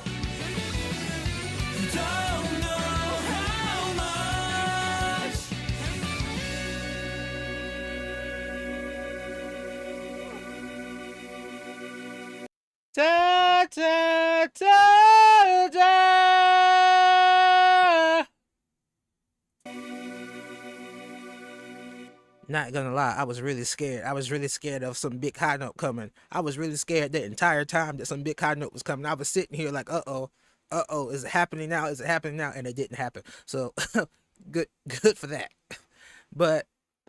Don't know how much. Da, da, da, da. Not gonna lie, I was really scared. I was really scared of some big high note coming. I was really scared the entire time that some big high note was coming. I was sitting here like, uh-oh, is it happening now? Is it happening now? And it didn't happen. So good for that. But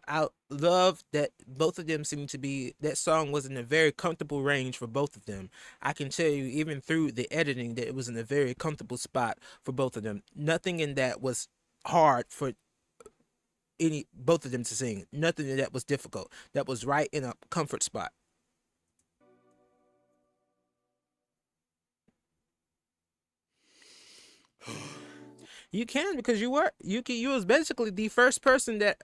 I love that both of them seem to be, that song was in a very comfortable range for both of them. I can tell you even through the editing that it was in a very comfortable spot for both of them. Nothing in that was hard for both of them to sing. Nothing in that was difficult. That was right in a comfort spot. You can, because you was basically the first person that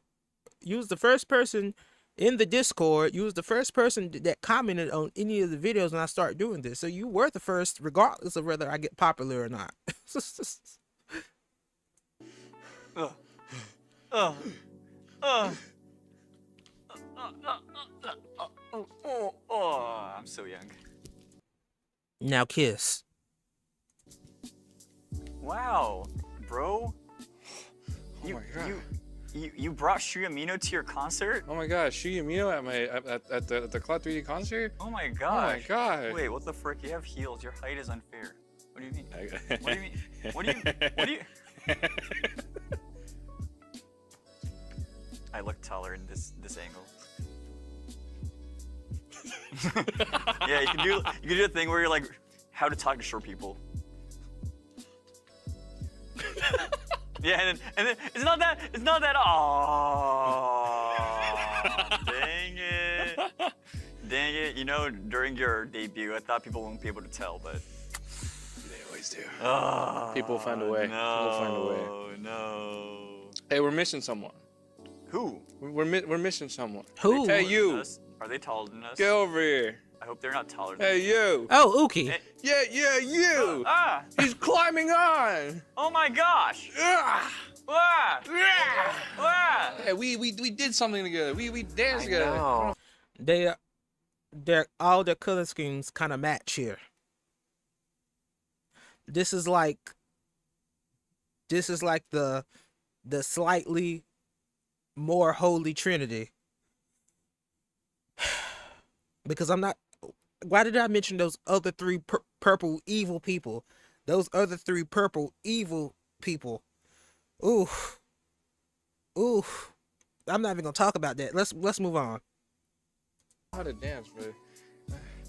you was the first person in the Discord. You was the first person that commented on any of the videos when I started doing this. So you were the first, regardless of whether I get popular or not. I'm so young. Now kiss. Wow, bro. Oh my God. You brought Shuyamino to your concert? Oh my gosh, Shuyamino at the Claude 3D concert? Oh my gosh. God. Wait, what the frick? You have heels. Your height is unfair. What do you mean? What do you mean? What do you? I look taller in this angle. Yeah, you can do the thing where you're like, how to talk to short people. Yeah, and then it's not that. Aww, dang it! You know, during your debut, I thought people won't be able to tell, but They always do. oh, People find a way. No, People find a way. No. Hey, we're missing someone. Who? We're missing someone. Who? Hey, Taller than you. us? Are they taller than us? Get over here. I hope they're not taller than Hey, us. you. Oh, Uki. Hey. Yeah, you. Ah! He's climbing on. Oh my gosh! Ah. Ah! Ah. Ah! Hey, we did something together. We danced together. know. They're all their color schemes kind of match here. This is like the slightly more holy trinity. Because I'm not. Why did I mention those other three purple evil people? Those other three purple evil people. Ooh. I'm not even gonna talk about that. Let's move on. How to dance, bro.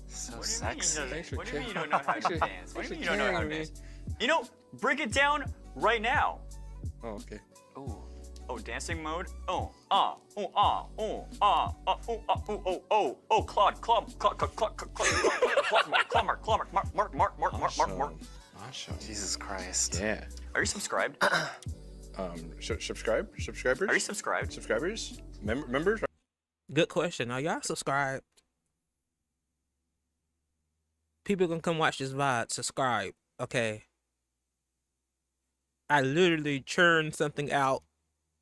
So What sexy. Thanks for What do you mean you caring. don't know how to Thanks for- dance? What do thanks you mean for you don't know how to caring me. dance? You know, break it down right now. Oh, okay. Ooh. Oh, dancing mode. Oh, Claude, Clawmark. Awesome. Jesus Christ. Yeah. Are you subscribed? Subscribers? Are you subscribed? Subscribers? Members? Good question. Are y'all subscribed? People gonna come watch this VOD. Subscribe. Okay. I literally churned something out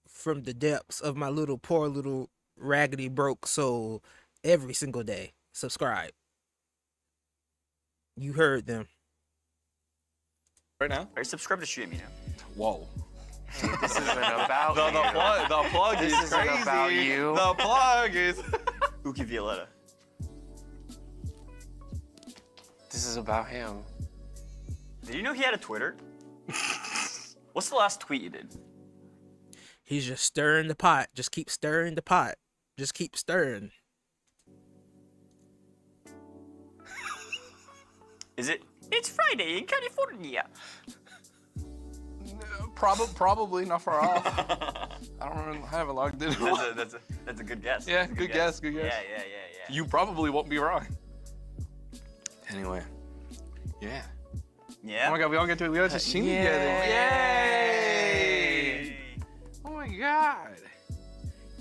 from the depths of my little poor little raggedy broke soul every single day. Subscribe. You heard them. Right now? Are you subscribed to stream, you know? Whoa. This isn't about The you. plug This is isn't crazy. about you. The plug is. Uki Violetta. This is about him. Did you know he had a Twitter? What's the last tweet you did? He's just stirring the pot. Just keep stirring the pot. Just keep stirring. Is it? It's Friday in California. Probably not far off. I don't really have it logged in. That's a good guess. Yeah, That's a good guess, good guess. Yeah. You probably won't be wrong. Anyway. Yeah. Yeah. Oh my god, we all get to sing together. Yay! Oh my god.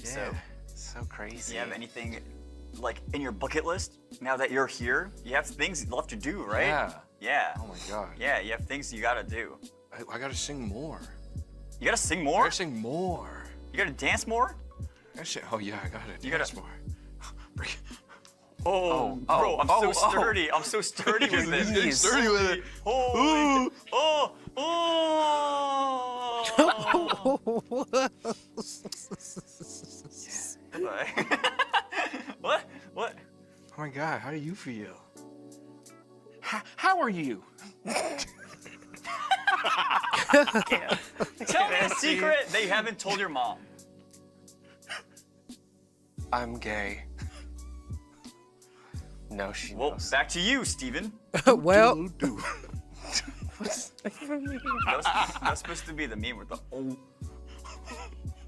Yeah. So crazy. Do you have anything like in your bucket list now that you're here? You have things left to do, right? Yeah. Yeah. Oh my god. Yeah, you have things you gotta do. I gotta sing more. You gotta sing I more? gotta sing more. You gotta dance more? Oh yeah, I gotta You dance gotta- more. Oh, bro, I'm so sturdy. I'm so sturdy with He's getting this. sturdy with it. Holy, oh. What? What? Oh my god, how do you feel? How are you? Tell me a secret they haven't told your mom. I'm gay. No, she Well, knows. back to you, Steven. Well, That was supposed to be the meme with the oh.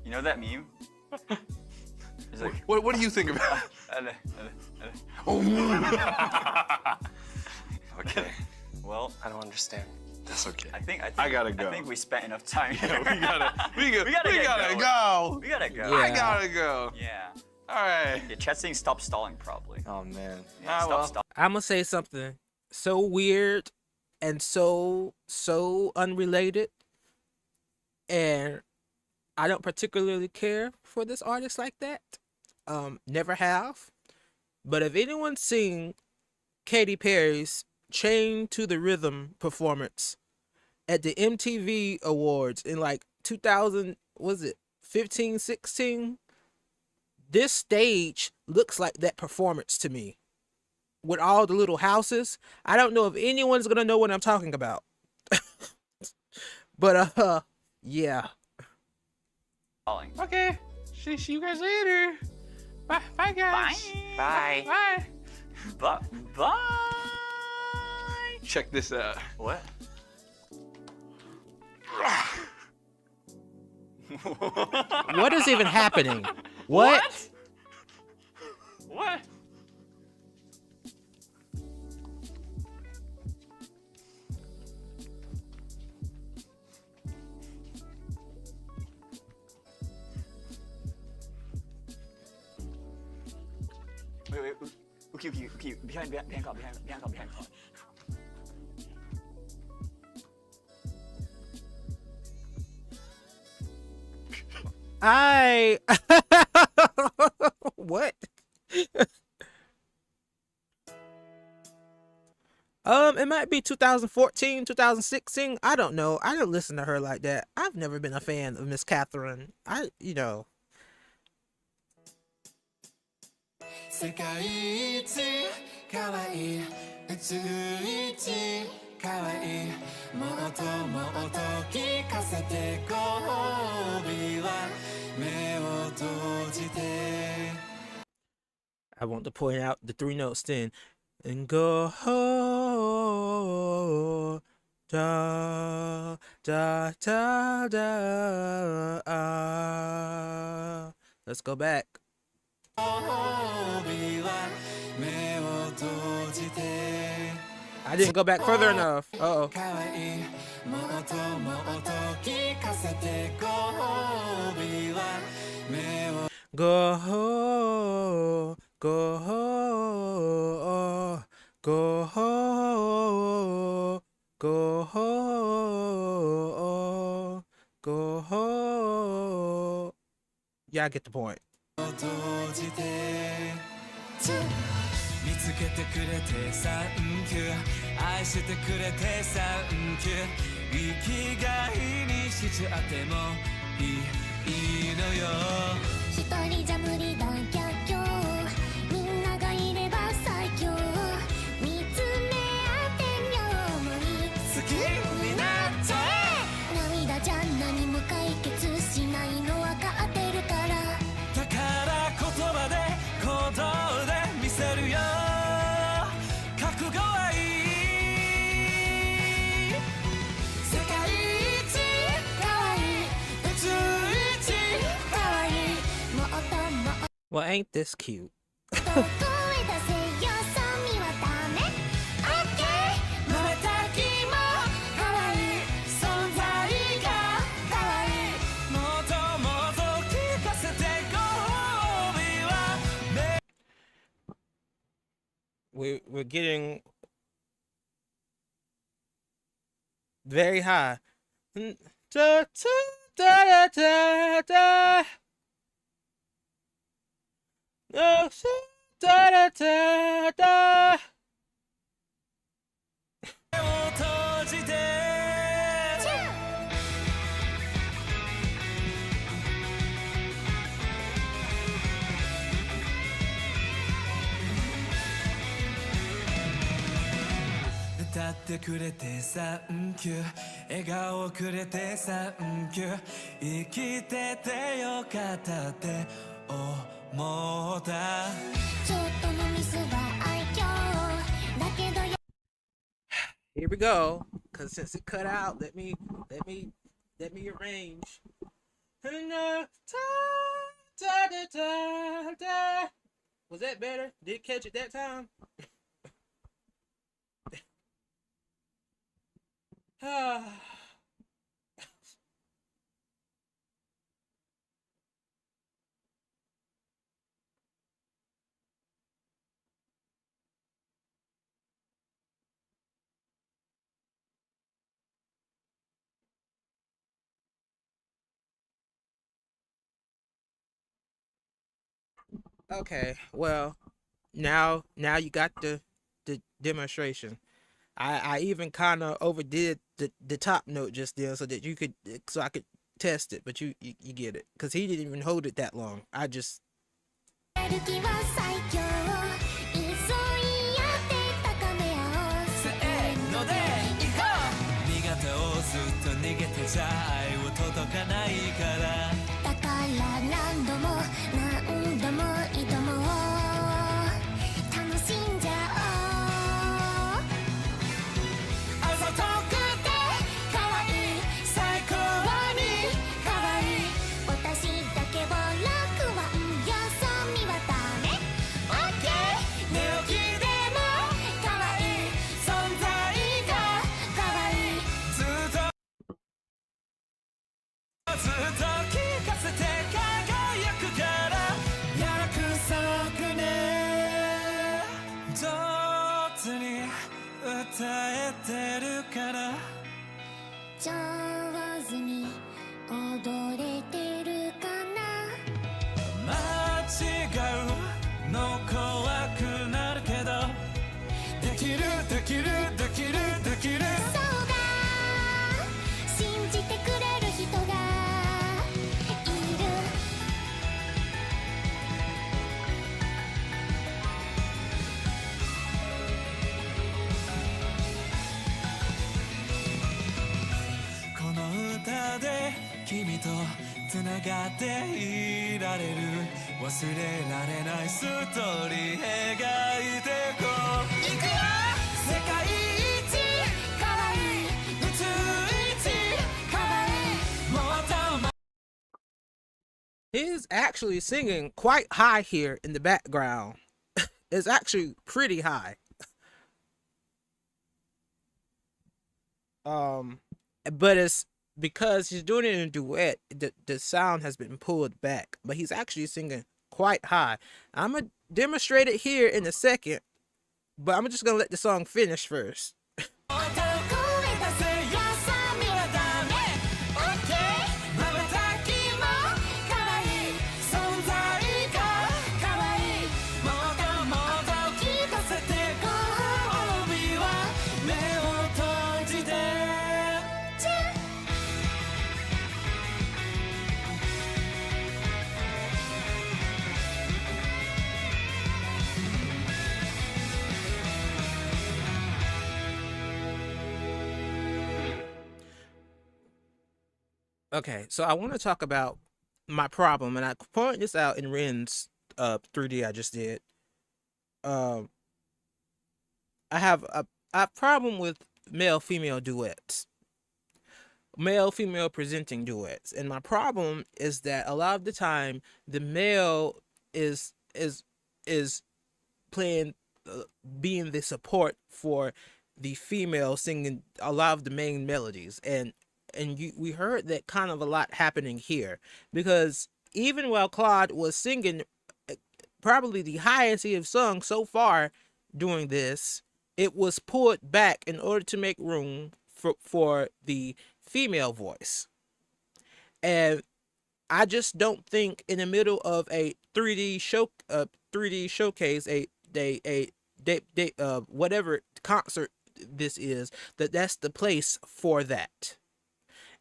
You know that meme? It's like, What do you think about? Okay, well, I don't understand. that's okay. I think I gotta go. I think we spent enough time. We gotta We gotta get go. We gotta go. Yeah. I gotta go. Yeah. All right. Yeah, chat's saying stop stalling probably. Oh man. Yeah, Ah, well. stop. I'm gonna say something so weird and so unrelated, and I don't particularly care for this artist like that. Never have. But if anyone's seen Katy Perry's Chain to the Rhythm performance at the MTV Awards in like 2000, was it 15, 16? This stage looks like that performance to me. With all the little houses. I don't know if anyone's gonna know what I'm talking about. But yeah. Stalling. Okay. See you guys later. Bye, bye guys. Bye. Bye. Bye. Check this out. What? What is even happening? What? What? Wait. Okay. Behind Cloud. I what? It might be 2014, 2016. I don't know. I don't listen to her like that. I've never been a fan of Miss Catherine. You know. 世界一可愛い宇宙一可愛いもっともっと聞かせてご褒美は目を閉じて I want to point out the three notes then. And go da da da da Let's go back. 帯は目を閉じて I didn't go back further enough. Uh oh. 可愛いもっともっと聞かせてご褒美は目を Go ho, go ho, go ho, go ho, go ho. Yeah, I get the point. 閉じて見つけてくれてサンキュー愛してくれてサンキュー生きがいにしちゃってもいいのよ一人じゃ無理だ逆境みんながいれば最強見つめ合って両思い好きになっちゃえ涙じゃ何も解決しないの分かってるからだから言葉で行動で見せるよ覚悟はいい世界一可愛い宇宙一可愛いもっともっ Well, ain't this cute? と声出せよそ見はダメ OK まばたきも可愛い存在が可愛いもっともっと聞かせてご褒美はね We're getting very high. Da, da, da, da, da. Da, da, da, da. 目を閉じて歌ってくれてサンキュー笑顔くれてサンキュー生きててよかったって思ったちょっとのミスは愛嬌だけど Here we go. Cause since it cut out, let me arrange. Da, da, da, da, da. Was that better? Did it catch it that time? Okay, well, now you got the demonstration. I even kind of overdid the top note just then so I could test it, but you get it because he didn't even hold it that long. I just やる気は最強急いやって高め合おうせーので行こう苦手をずっと逃げてちゃ愛を届かないからだから何度も何度も挑もう楽しんじゃおうあざとくて可愛い最高に可愛い私だけを楽はよそ見はダメ OK 寝起きでも可愛い存在が可愛いずっと聞かせて輝くから約束ね上手に歌えてるから上手に踊れてるかな間違うの怖くなるけどできるできるできるできるそうだ信じてくれる人がいるこの歌で君とつながっていられる忘れられないストーリー描いてこういくよ世界一可愛い宇宙一可愛いもっとも He's actually singing quite high here in the background. It's actually pretty high. Um, but it's because he's doing it in a duet. The sound has been pulled back, but he's actually singing quite high. I'm gonna demonstrate it here in a second, but I'm just gonna let the song finish first. 「超えたせやさみはダメ」「オッケー」「瞬きも可愛い存在が可愛い」「もっともっと聞かせてご褒美は目を閉じて」チュー Okay, so I want to talk about my problem, and I pointed this out in Ren's 3D I just did. Um, I have a problem with male female duets, male female presenting duets, and my problem is that a lot of the time the male is playing, being the support for the female singing a lot of the main melodies, and we heard that kind of a lot happening here, because even while Claude was singing probably the highest he has sung so far doing this, it was pulled back in order to make room for the female voice. And I just don't think in the middle of a 3D showcase, whatever concert this is, that's the place for that.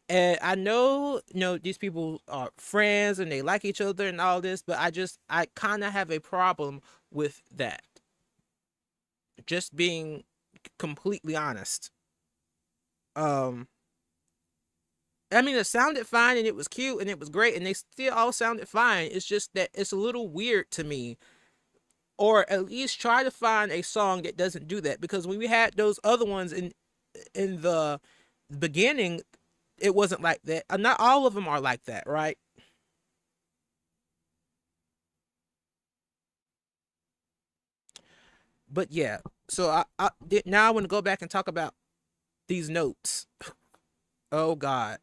And I know, these people are friends and they like each other and all this, but I kind of have a problem with that. Just being completely honest. Um, I mean, it sounded fine and it was cute and it was great and they still all sounded fine. It's just that it's a little weird to me. Or at least try to find a song that doesn't do that, because when we had those other ones in the beginning, it wasn't like that. Not all of them are like that, right? But yeah, so now I want to go back and talk about these notes. Oh God.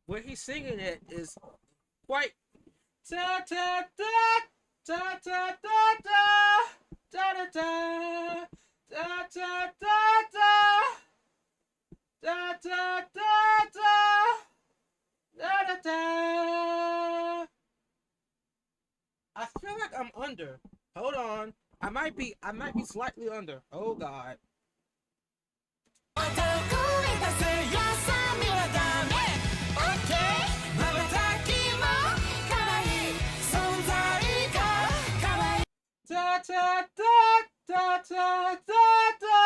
Where he's singing it is quite ta ta ta ta ta ta ta ta ta ta ta ta ta da da da da da da. I feel like I'm under. Hold on. I might be slightly under. Oh God. Da da da da da da da.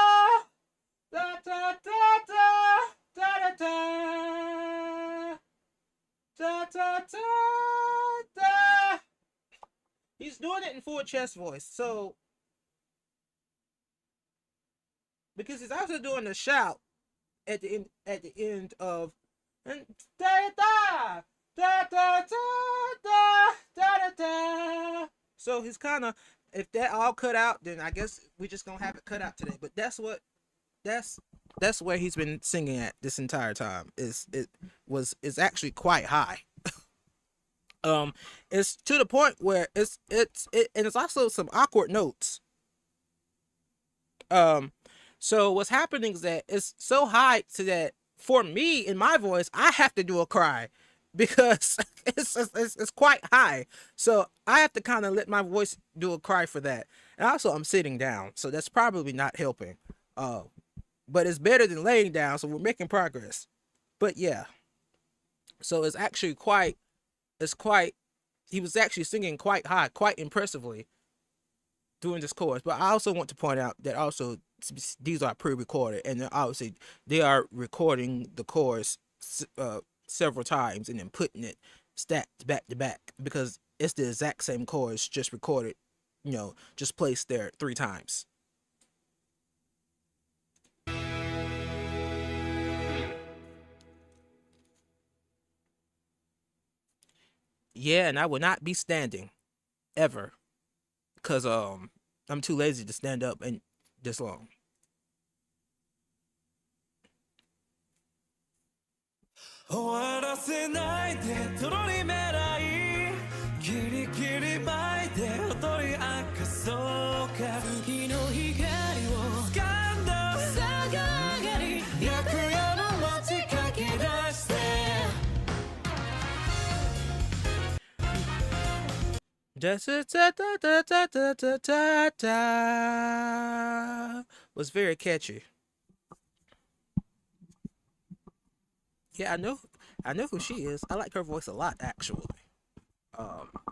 Da da da da da da da da da da da. He's doing it in full chest voice, so because he's also doing the shout at the end of and da da da da da da da da. So he's kind of, if that all cut out, then I guess we just gonna have it cut out today. But that's where he's been singing at this entire time. It's actually quite high. It's to the point where and it's also some awkward notes. So what's happening is that it's so high to that for me in my voice, I have to do a cry because it's quite high. So I have to kind of let my voice do a cry for that. And also I'm sitting down, so that's probably not helping. But it's better than laying down, so we're making progress. But yeah, so he was actually singing quite high, quite impressively doing this chorus. But I also want to point out that also these are pre-recorded, and obviously they are recording the chorus several times and then putting it stacked back to back, because it's the exact same chorus just recorded just placed there 3 times. Yeah, and I will not be standing ever, cause I'm too lazy to stand up and this long. 終わらせないでとろりめらいキリキリ巻いて踊り明かそうか月の光を掴んだ逆上がり白夜の街駆け出して Just da da da da da da da da was very catchy. Yeah, I know who she is. I like her voice a lot, actually.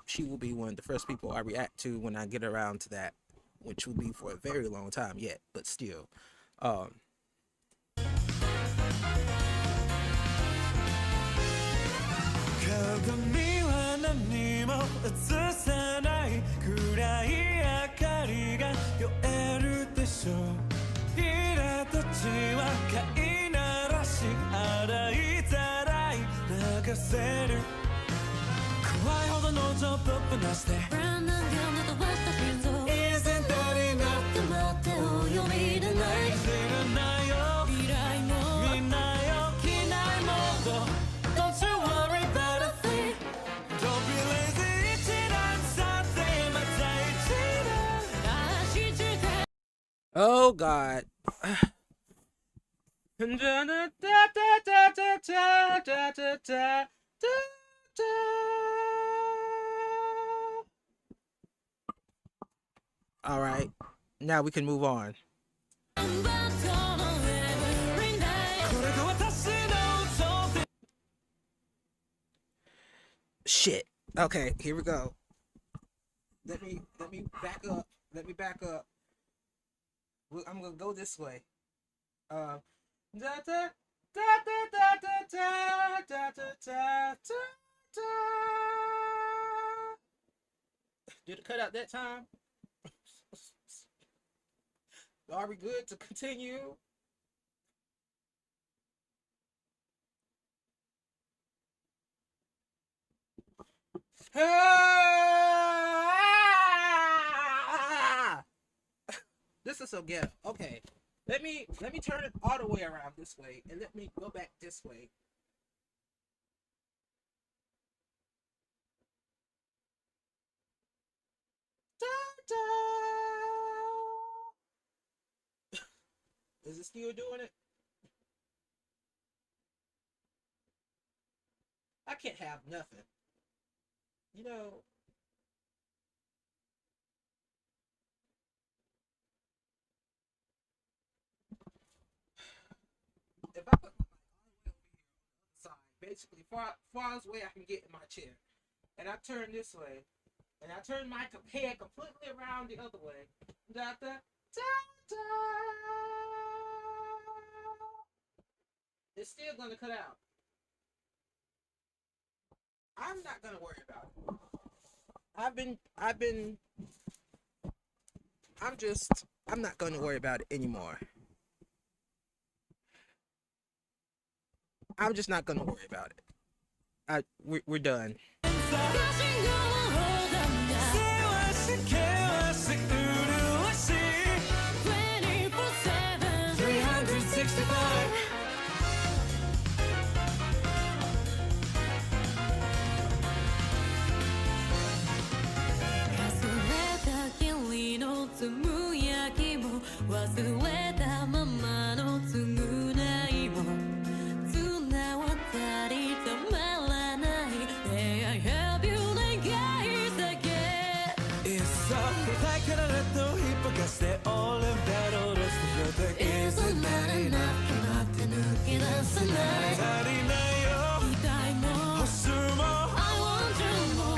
She will be one of the first people I react to when I get around to that, which will be for a very long time yet, but still. 鏡は何も映さない暗い明かりが酔えるでしょう苛立ちは飼いならし洗いざらい流せる怖いほどのジョブぶなして以前誰になって待ってを呼び出ない知らないよ未来もみんなよ機内モード Don't you worry about a thing Don't be lazy 一段去ってまた一段走って Oh God. All right, now we can move on. Shit. Okay, here we go. Let me back up. Let me back up. I'm gonna go this way. Da da da da da da da da da da da. Did it cut out that time? Are we good to continue? This is so ghetto. Okay, let me turn it all the way around this way, and let me go back this way. Da, da. Is it still doing it? I can't have nothing. You know. If I put my side, basically far as way I can get in my chair, and I turn this way, and I turn my head completely around the other way, da da da da. It's still gonna cut out. I'm not gonna worry about it. I'm not gonna worry about it anymore. I'm just not gonna worry about it. We're done.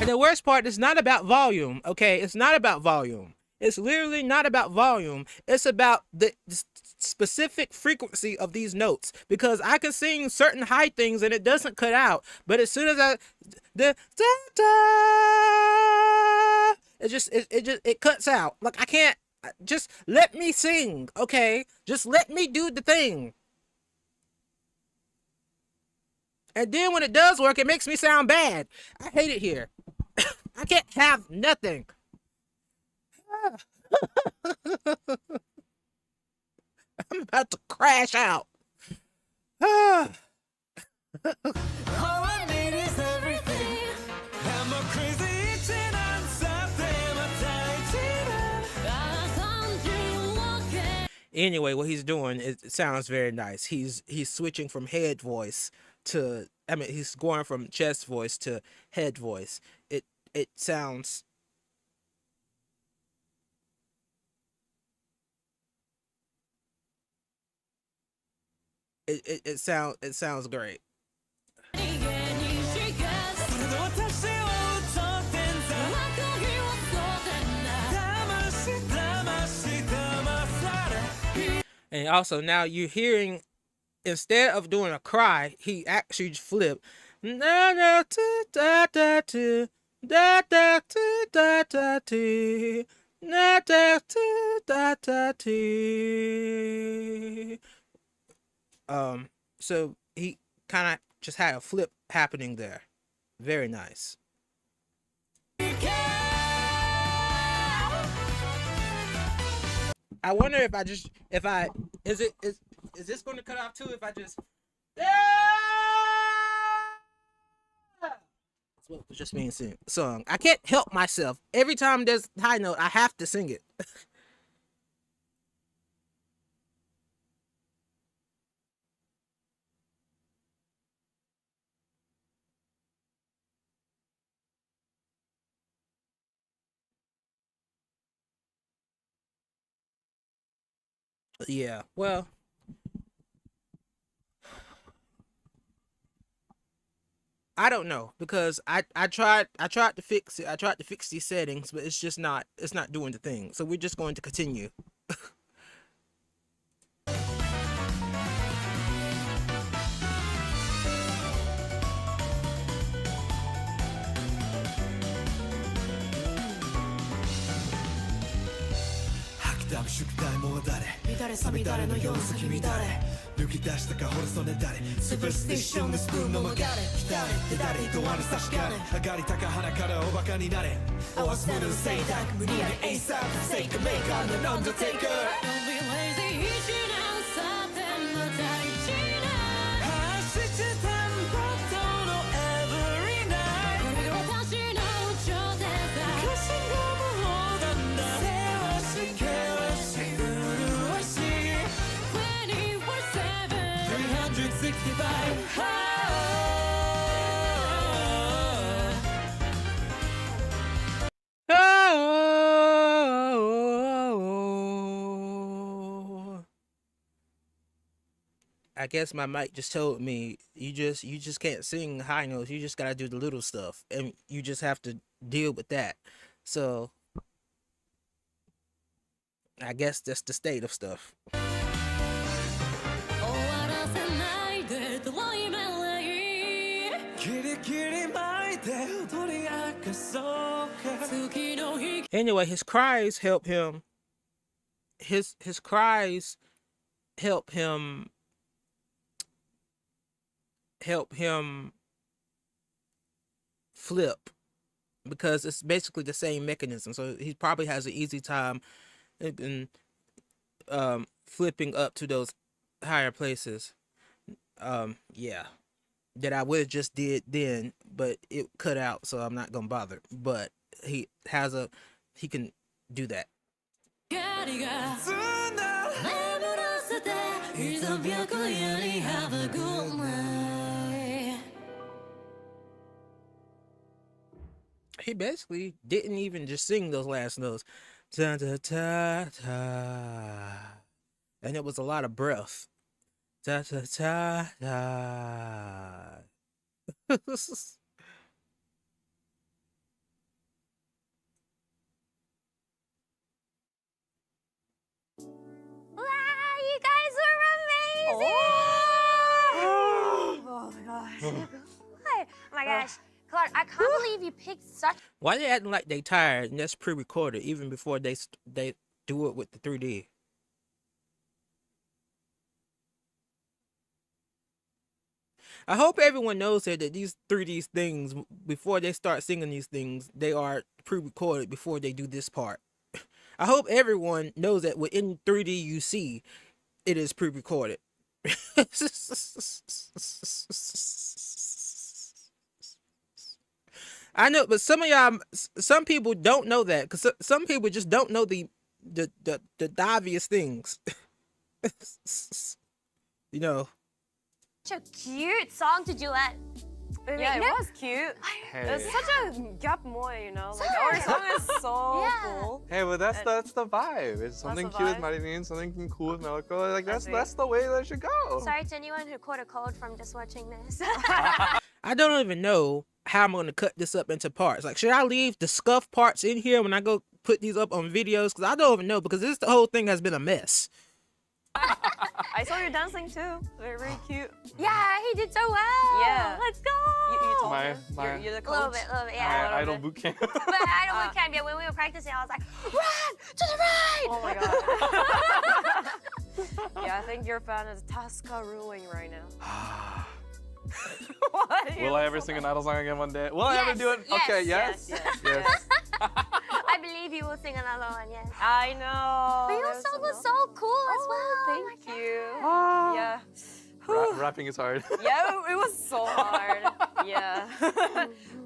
And the worst part is not about volume, okay? It's not about volume. It's literally not about volume. It's about the specific frequency of these notes. Because I can sing certain high things and it doesn't cut out. But as soon as I... it cuts out. Like I can't. Just let me sing, okay? Just let me do the thing. And then when it does work, it makes me sound bad. I hate it here. I can't have nothing. I'm about to crash out. All I need is everything. I'm a crazy itching on something. Anyway, what he's doing, it sounds very nice. He's switching from head voice to, I mean, he's going from chest voice to head voice. It sounds, it sounds great. And also now you're hearing, instead of doing a cry, he actually flipped. Da da da da da da da da da da da da da da da. So he kind of just had a flip happening there. Very nice. I wonder if is this going to cut off too if I just that's what was just being sung. I can't help myself. Every time there's high note, I have to sing it. Yeah, well, I don't know because I tried to fix it. I tried to fix these settings, but it's not doing the thing. So we're just going to continue.宿題もう誰乱れさび誰の様子君誰抜き出したかほれそれ誰スーパーステーションのスプーンの曲がれ来たれって誰とある差し金上がり高鼻からおバカになれ合わせる性格無理やりエイサーセイクメーカーのノンドテイカー Don't be lazy 一難さてまた一難走ってたんぼとの every night これが私の頂点だ歌詞がもうなんだせわしけわし麗しい 24/7 365 I guess my mic just told me you just can't sing high notes. You just gotta do the little stuff, and you just have to deal with that. So I guess that's the state of stuff. Anyway, his cries help him. His cries help him flip because it's basically the same mechanism. So he probably has an easy time in flipping up to those higher places. Yeah, that I would have just did then, but it cut out, so I'm not gonna bother. But he can do that. He basically didn't even just sing those last notes. Da, da, da, da. And it was a lot of breath. Da, da, da, da. Wow, you guys are amazing! Oh my gosh. What? Oh my gosh. Claude, I can't believe you picked such. Why they acting like they tired and that's pre-recorded even before they do it with the 3D? I hope everyone knows that these 3D things, before they start singing these things, they are pre-recorded before they do this part. I hope everyone knows that within 3D you see, it is pre-recorded. I know, but some people don't know that because some people just don't know the obvious things. You know. Such a cute song to duet. Yeah, it was cute. It's such a gap more, you know. Like our song is so cool. Hey, well that's the vibe. It's something the cute with vibe. Marilyn, something cool with Melco. Like that's see. the way that it should go. Sorry to anyone who caught a cold from just watching this. I don't even know how I'm gonna cut this up into parts. Like, should I leave the scuff parts in here when I go put these up on videos? Because I don't even know, because the whole thing has been a mess. I saw you dancing too. Very, very cute. Yeah, he did so well. Yeah. Let's go. You told My- him. my- You're the A little coach. bit, My yeah. idol boot camp. But I don't boot camp yet. When we were practicing, I was like, run to the right. Oh my god. Yeah, I think your fan is Tasca ruling right now. What? Will I ever sing an idol song again one day? Will I ever do it? Yes, Okay, yes, yes. Yes. I believe you will sing another one, yes. I know. But your There's song was some- so cool as well. Oh, Oh my thank you. Ah. Yeah. Rapping is hard. Yeah, it was so hard. Yeah.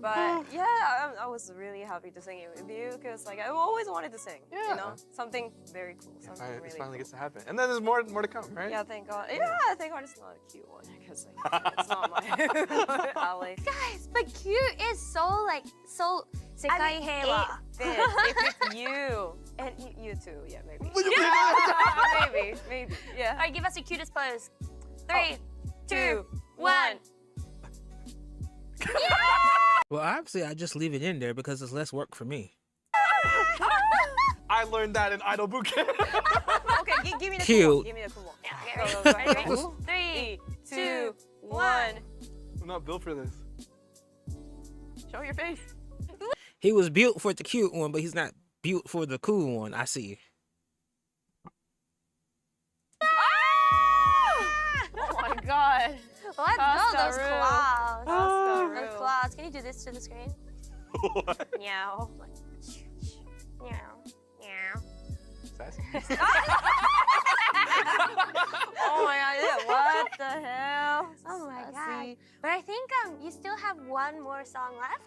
But yeah, I was really happy to sing it with you because like I always wanted to sing. Yeah. You know, something very cool. It Something really finally cool. gets to happen. And then there's more to come, right? Yeah, thank God. Yeah, thank God it's not a cute one because like, it's not my alley. Guys, but cute is so Sekai Heiwa. It fits you and you too. Yeah, maybe. Maybe. Yeah. Alright, give us your cutest pose. 3, 2, 1. Well, obviously, I just leave it in there because it's less work for me. I learned that in idol boot camp. Okay, give me the Cute. cool one. Give me the cool one. Okay, Go, ready? go, go, go. 3, 2, 1. I'm not built for this. Show your face. He was built for the cute one, but he's not built for the cool one. I see. Oh my God. Let's go, those Tasca-roo. claws. Tasca-roo. Those claws. Can you do this to the screen? What? Meow. Meow. Meow. Sassy. Oh my God. Yeah, what the hell? Oh my god. Sassy. But I think you still have one more song left.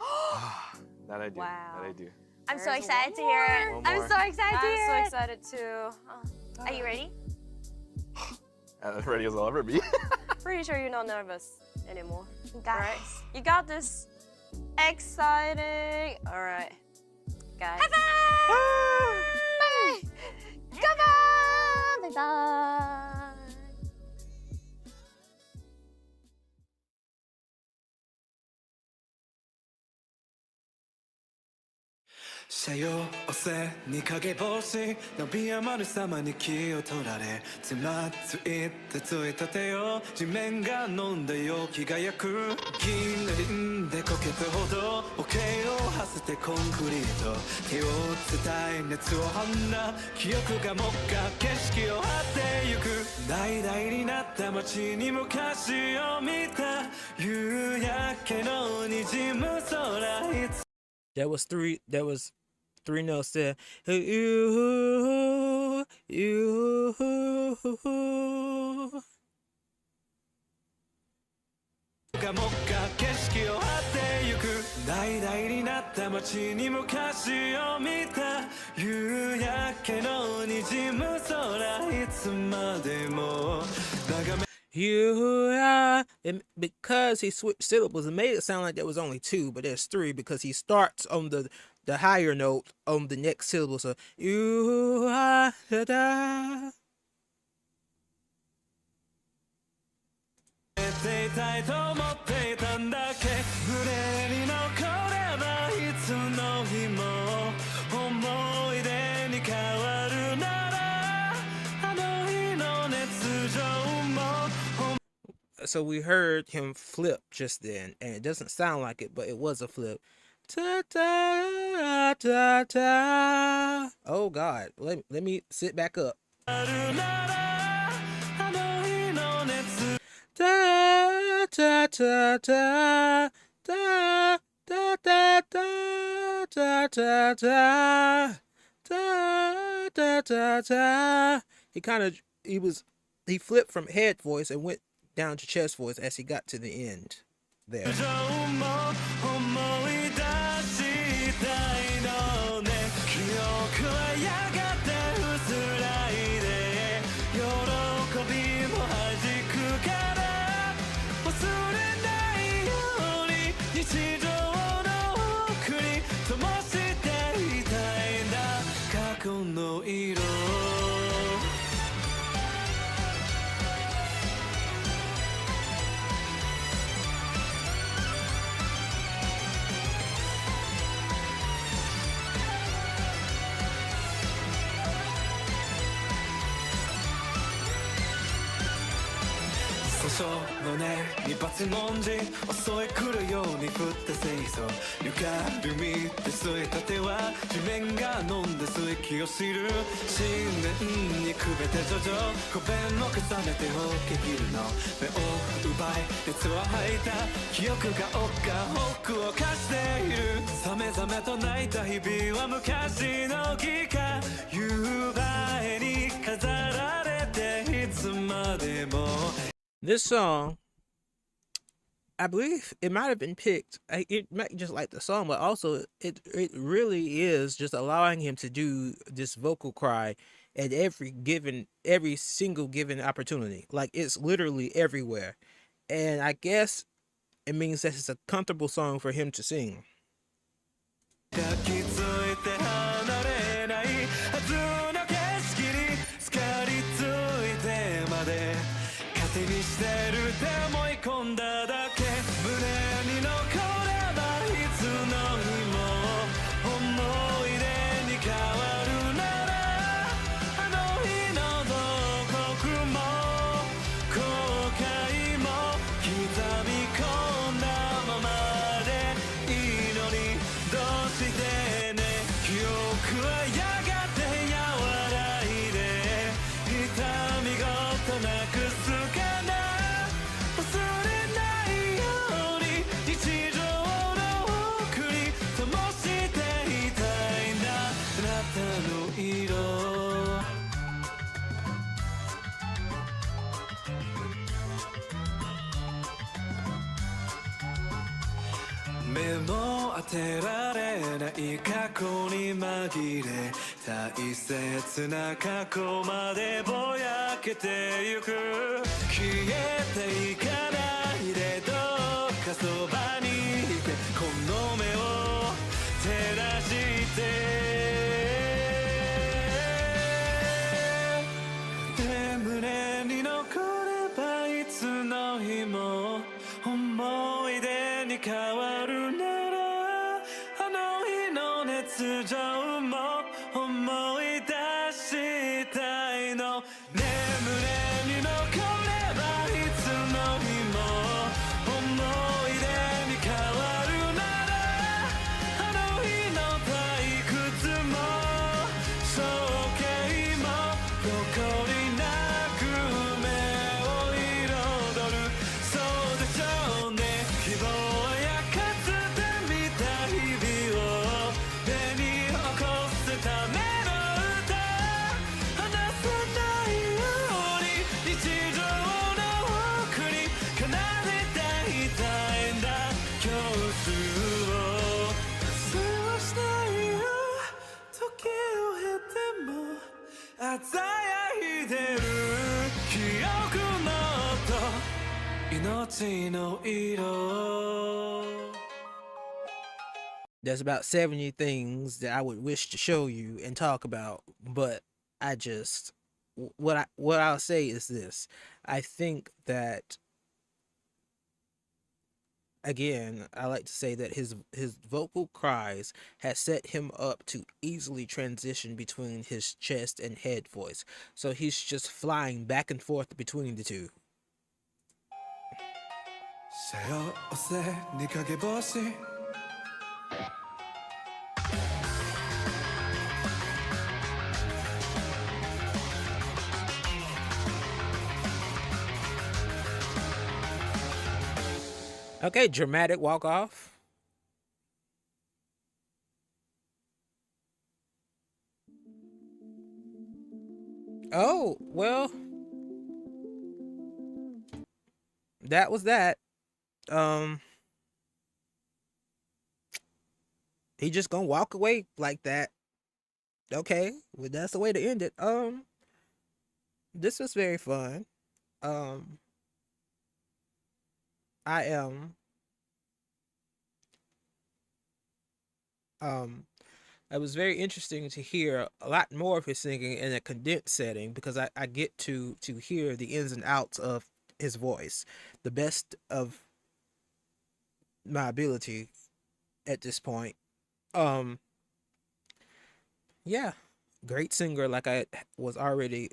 That I do. Wow. That I do. I'm so There's excited to one hear more. it. One I'm more. so excited to I'm hear so it. excited too. Are you ready? Ready as I'll ever be. Pretty sure you're not nervous anymore. You got Right? this. You got this. Exciting. All right, guys. High five! Bye! Come on! Bye-bye! 斜陽せに影星伸び余る様に気を取られつまずいてついたてよ地面が飲んだ陽気が焼く銀の輪でこけたほど模型をはせてコンクリート手を伝い熱を放記憶がもっか景色を張ってゆく橙になった街に昔を見た夕焼けの滲む空いつ That was three notes there. You.がもっか景色を張ってゆく橙になった街に昔を見た夕焼けの滲む空いつまでも眺め You are, and because he switched syllables, it made it sound like there was only two, but there's three because he starts on the higher note on the next syllable. So you are da da. ていたいと思っていたんだけ胸に残ればいつの日も思い出に変わるならあの日の熱情も So we heard him flip just then, and it doesn't sound like it, but it was a flip. Ta ta ta ta. Oh God, let me sit back up. Ta ta ta ta ta ta ta ta ta ta ta ta ta ta ta. He flipped from head voice and went down to chest voice as he got to the end there.訴訟のね一発文字襲い来るように降った清楚ゆかるみって添えた手は地面が飲んで水気を知る信念にくべて徐々小弁を重ねて放棄切るの目を奪い熱は吐いた記憶がおっかホックを貸しているさめざめと泣いた日々は昔の木か夕映えに飾られていつまでもThis song, I believe it might have been picked. It might just like the song, but also it really is just allowing him to do this vocal cry at every single given opportunity. Like it's literally everywhere, and I guess it means that it's a comfortable song for him to sing. 抱きついて離れないはずの景色にすかりついてまで糧にしてるって思い込んだだけ胸に残ればいつの日も思い出に変わるならあの日のどこも後悔も刻み込んだままでいいのにどうしてね記憶はやがて和らいで痛みごとなくすかな忘れないように日常の奥に灯していたいんだあなたの色目も当てられない過去に紛れ大切な過去までぼやけてゆく消えていかないでどうかそばにいてこの目を照らしてで胸に残ればいつの日も思い出に変わるならあの日の熱情も思い出したいのね胸に残ればいつの日も思い出に変わるならあの日の退屈も象形もどこになく目を彩るそうでしょうね希望やかつて見た日々を目に起こすための歌離さないように日常の奥に奏でていたいんだ教室を忘れしないよ時を経ても鮮やいでる記憶の音命の色 There's about 70 things that I would wish to show you and talk about, but I just what I'll say is this. I think that again, I like to say that his vocal cries has set him up to easily transition between his chest and head voice. So he's just flying back and forth between the two. 背負せにかけ星 Okay, dramatic walk off. Oh, well, that was that. Um, he just gonna walk away like that. Okay, well, that's the way to end it. This was very fun. Um, I am um it was very interesting to hear a lot more of his singing in a condensed setting because I get to hear the ins and outs of his voice, the best of my ability at this point. Um, yeah, great singer like I was already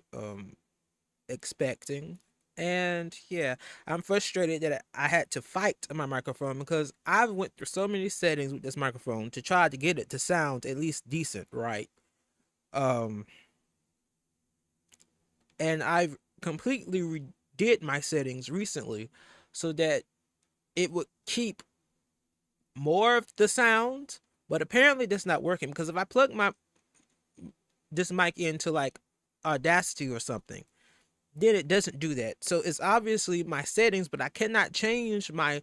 expecting. And yeah, I'm frustrated that I had to fight my microphone because I went through so many settings with this microphone to try to get it to sound at least decent, right? Um, and I've completely redid my settings recently so that it would keep more of the sound, but apparently that's not working because if I plug my this mic into like Audacity or something, then it doesn't do that. So it's obviously my settings, but I cannot change my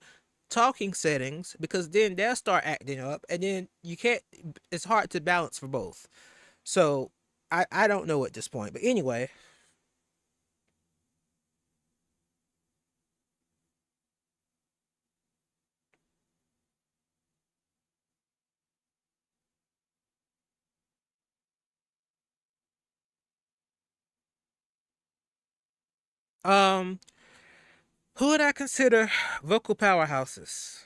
talking settings because then they'll start acting up and then you can't, it's hard to balance for both. So I don't know at this point. But anyway, um who would I consider vocal powerhouses?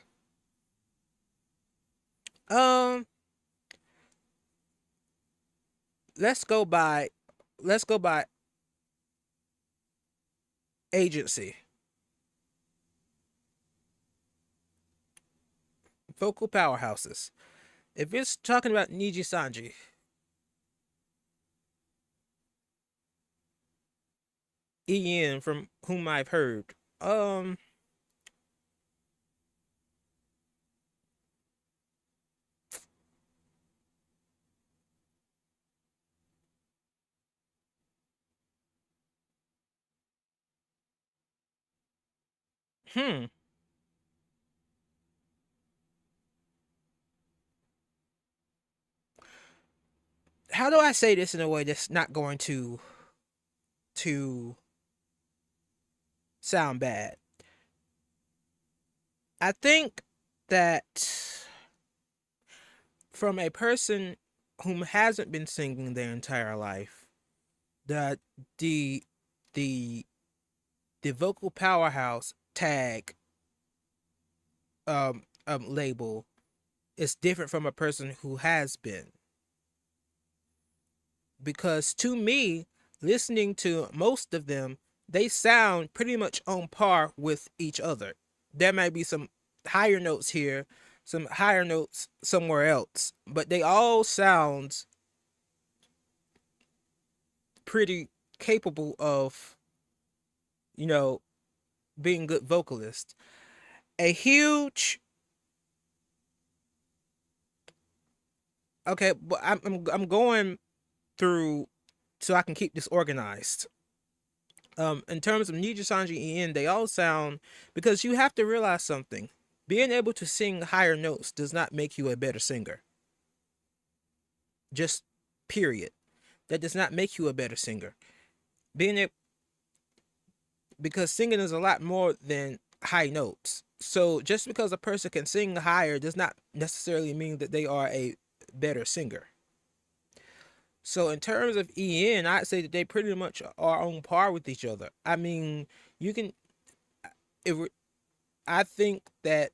Um let's go by let's go by agency. Vocal powerhouses. If it's talking about Niji Sanji, Ian from whom I've heard. Um hmm. How do I say this in a way that's not going to sound bad? I think that from a person whom hasn't been singing their entire life, that the the the vocal powerhouse tag label is different from a person who has been. Because to me, listening to most of them, they sound pretty much on par with each other. There might be some higher notes here, some higher notes somewhere else, but they all sound pretty capable of, you know, being good vocalists. A huge okay, but I'm going through so I can keep this organized. In terms of Niji Sanji and Ian, they all sound because you have to realize something. Being able to sing higher notes does not make you a better singer. Just period. That does not make you a better singer. Being a, because singing is a lot more than high notes. So just because a person can sing higher does not necessarily mean that they are a better singer. So in terms of EN, I'd say that they pretty much are on par with each other. I mean, you can. If I think that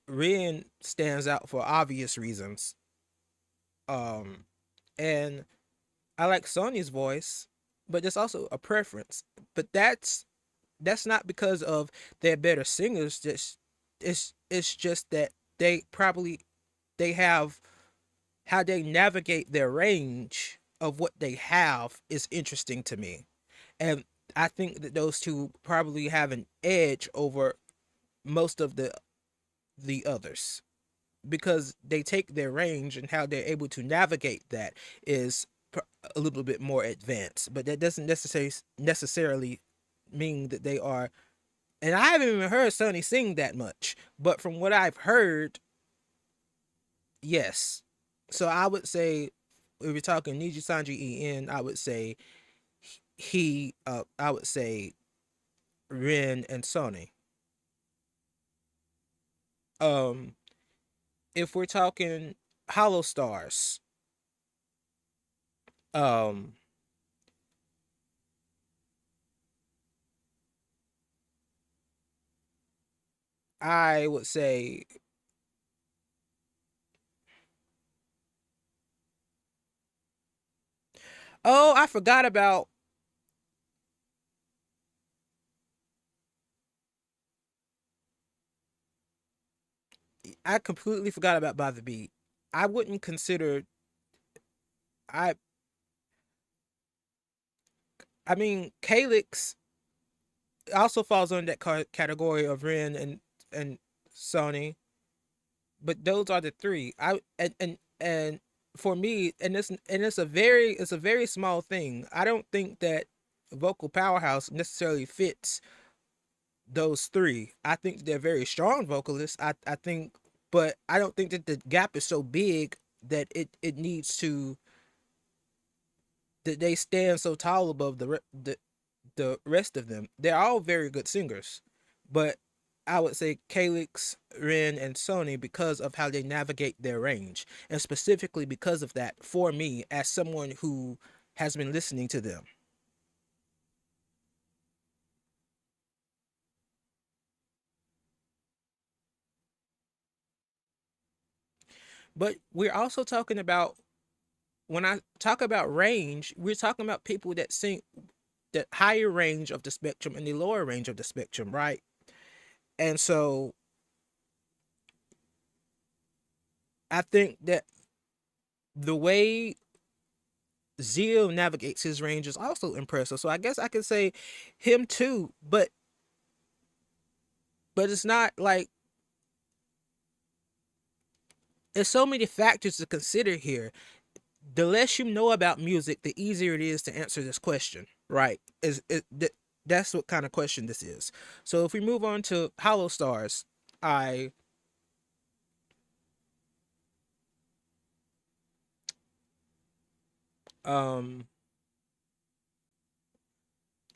Rin stands out for obvious reasons. Um, and I like Sony's voice, but there's also a preference. But that's not because of they're better singers. Just It's just that they probably they have how they navigate their range of what they have is interesting to me. And I think that those two probably have an edge over most of the others because they take their range and how they're able to navigate that is a little bit more advanced. But that doesn't necessarily mean that they are. And I haven't even heard Sonny sing that much, but from what I've heard, yes. So I would say, if we're talking Niji Sanji En, I would say I would say Rin and Sonny. Um, if we're talking Hollow Stars, um, I would say, oh, I forgot about. I completely forgot about By the Beat. I wouldn't consider. I I mean, Calyx also falls under that category of Ren and Sony, but those are the three. And for me, and it's a very small thing. I don't think that vocal powerhouse necessarily fits those three. I think they're very strong vocalists. I think, but I don't think that the gap is so big that it needs to that they stand so tall above the rest of them. They're all very good singers, but I would say Calyx, Ren, and Sony because of how they navigate their range, and specifically because of that for me as someone who has been listening to them. But we're also talking about when I talk about range, we're talking about people that sing the higher range of the spectrum and the lower range of the spectrum, right? And so I think that the way Zeal navigates his range is also impressive. So I guess I could say him too, but it's not like there's so many factors to consider here. The less you know about music, the easier it is to answer this question, right? That's what kind of question this is. So if we move on to Hollow Stars, I um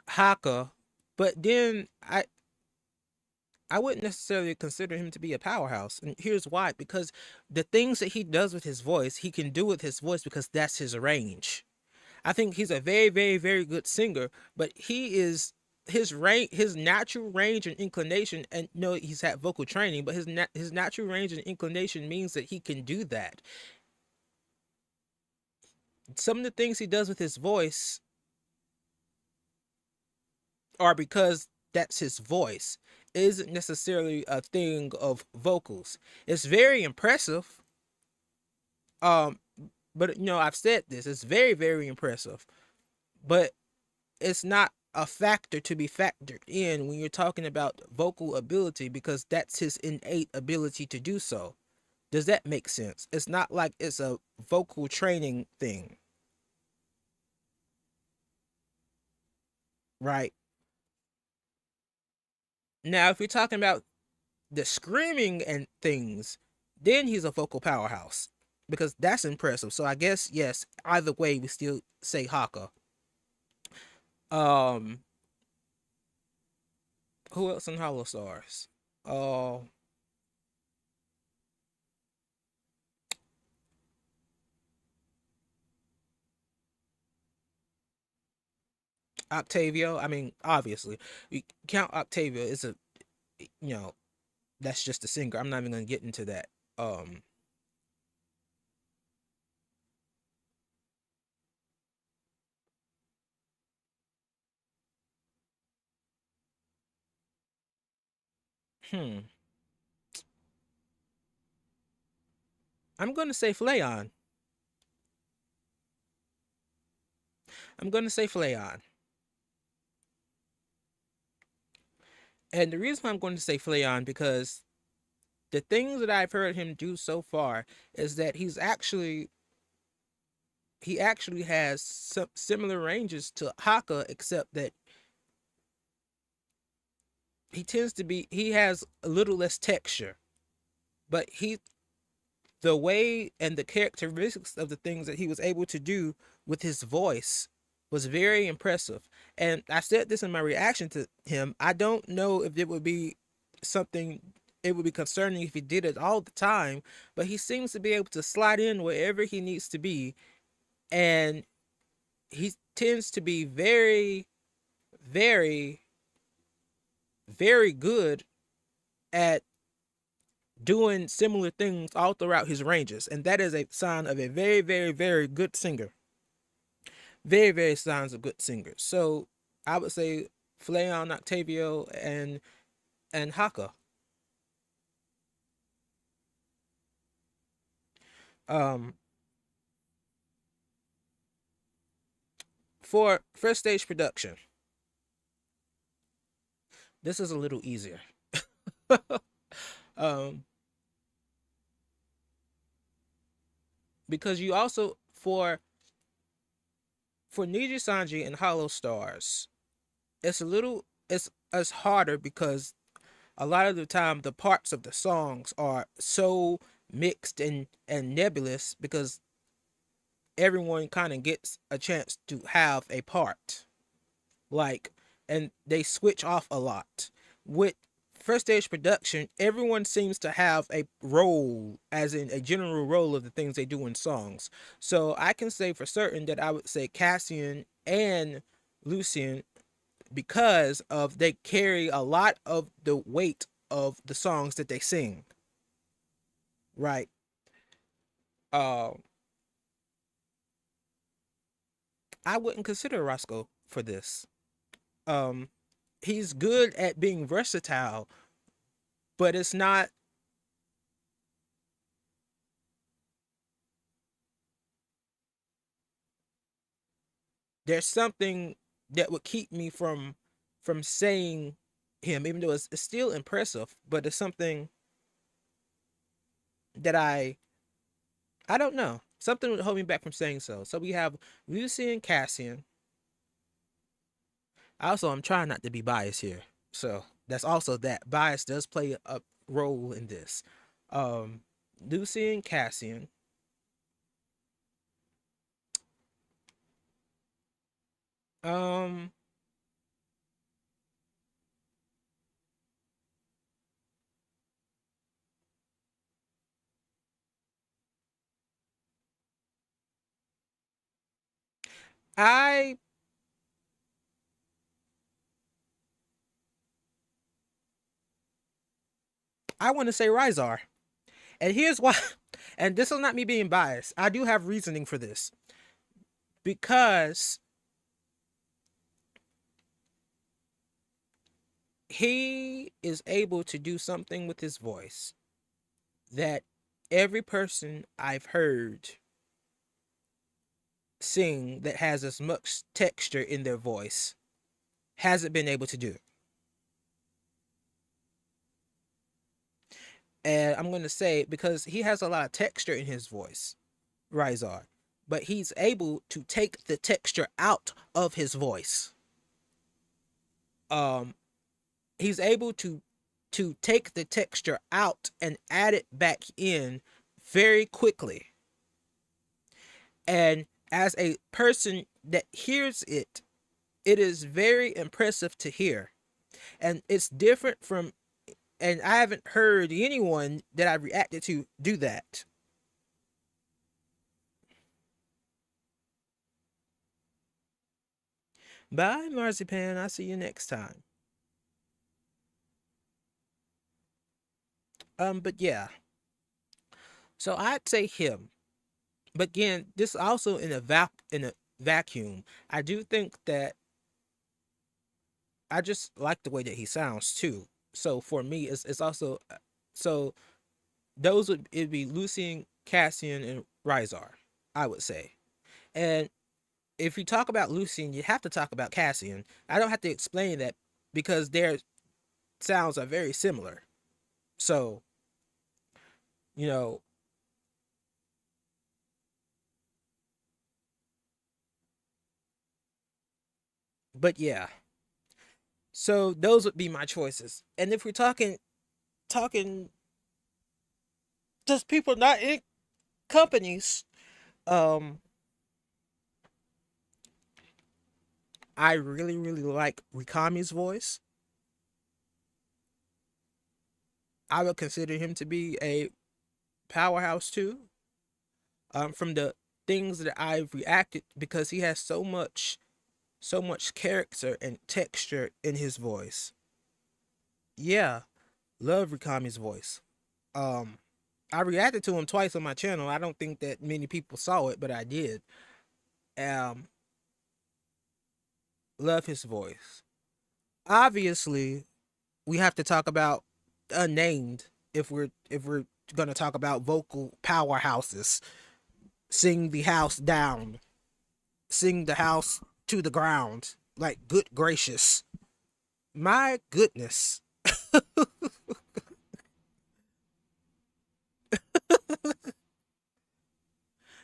Haka, but then I wouldn't necessarily consider him to be a powerhouse. And here's why. Because the things that he does with his voice, he can do with his voice because that's his range. I think he's a very, very, very good singer, but he is his natural range and inclination, and no, he's had vocal training, but his natural range and inclination means that he can do that. Some of the things he does with his voice are because that's his voice. It isn't necessarily a thing of vocals. It's very impressive. Um, but I've said this. It's very, very impressive. But it's not a factor to be factored in when you're talking about vocal ability because that's his innate ability to do so. Does that make sense? It's not like it's a vocal training thing, right? Now, if you're talking about the screaming and things, then he's a vocal powerhouse because that's impressive. So I guess yes, either way we still say Haka. Um, who else in Hollow Stars? Uh, Octavio. I mean, obviously, you count Octavio is a you know that's just a singer. I'm not even gonna get into that. Um, hmm. I'm gonna say Flayon. I'm gonna say Flayon. And the reason why I'm going to say Flayon because the things that I've heard him do so far is that he actually has some similar ranges to Haka, except that he has a little less texture, but the way and the characteristics of the things that he was able to do with his voice was very impressive. And I said this in my reaction to him. I don't know if something it would be concerning if he did it all the time, but he seems to be able to slide in wherever he needs to be, and he tends to be very, very, very good at doing similar things all throughout his ranges, and that is a sign of a very, very, very good singer. Very, very signs of good singers. So I would say Flayon, Octavio, and Haka. Um, for first stage production, this is a little easier. um, because you also for Niji Sanji and Hollow Stars, it's harder because a lot of the time the parts of the songs are so mixed and nebulous because everyone kind of gets a chance to have a part, like, and they switch off a lot. With first stage production, everyone seems to have a role, as in a general role of the things they do in songs. So I can say for certain that I would say Cassian and Lucian, because of they carry a lot of the weight of the songs that they sing, right? uh I wouldn't consider Roscoe for this. um he's good at being versatile, but it's not, there's something that would keep me from saying him, even though it's still impressive, but it's something that I don't know. Something would hold me back from saying so. So we have Lucy and Cassian. Also, I'm trying not to be biased here. So that's also that. Bias does play a role in this. Um Lucy and Cassian. Um I I want to say Rizar. And here's why. And this is not me being biased. I do have reasoning for this. Because he is able to do something with his voice that every person I've heard sing that has as much texture in their voice hasn't been able to do. And I'm going to say because he has a lot of texture in his voice, Rizar, but he's able to take the texture out of his voice. Um, he's able to take the texture out and add it back in very quickly. And as a person that hears it, it is very impressive to hear. And it's different from, and I haven't heard anyone that I reacted to do that. Bye, Marzipan. I'll see you next time. But yeah. So I'd say him. But again, this also in a vacuum. I do think that I just like the way that he sounds too. So for me, it's also so those would it'd be Lucy Cassian and Rysar, I would say. And if you talk about Lucian, you have to talk about Cassian. I don't have to explain that because their sounds are very similar. So, you know, but yeah. So those would be my choices. And if we're talking just people not in companies, um I really really like Rikami's voice. I would consider him to be a powerhouse too. From the things that I've reacted because he has so much character and texture in his voice. Yeah, love Rikami's voice. Um I reacted to him twice on my channel. I don't think that many people saw it, but I did. Um love his voice. Obviously, we have to talk about unnamed if we're gonna talk about vocal powerhouses. Sing the house down, sing the house to the ground. Like good gracious, my goodness.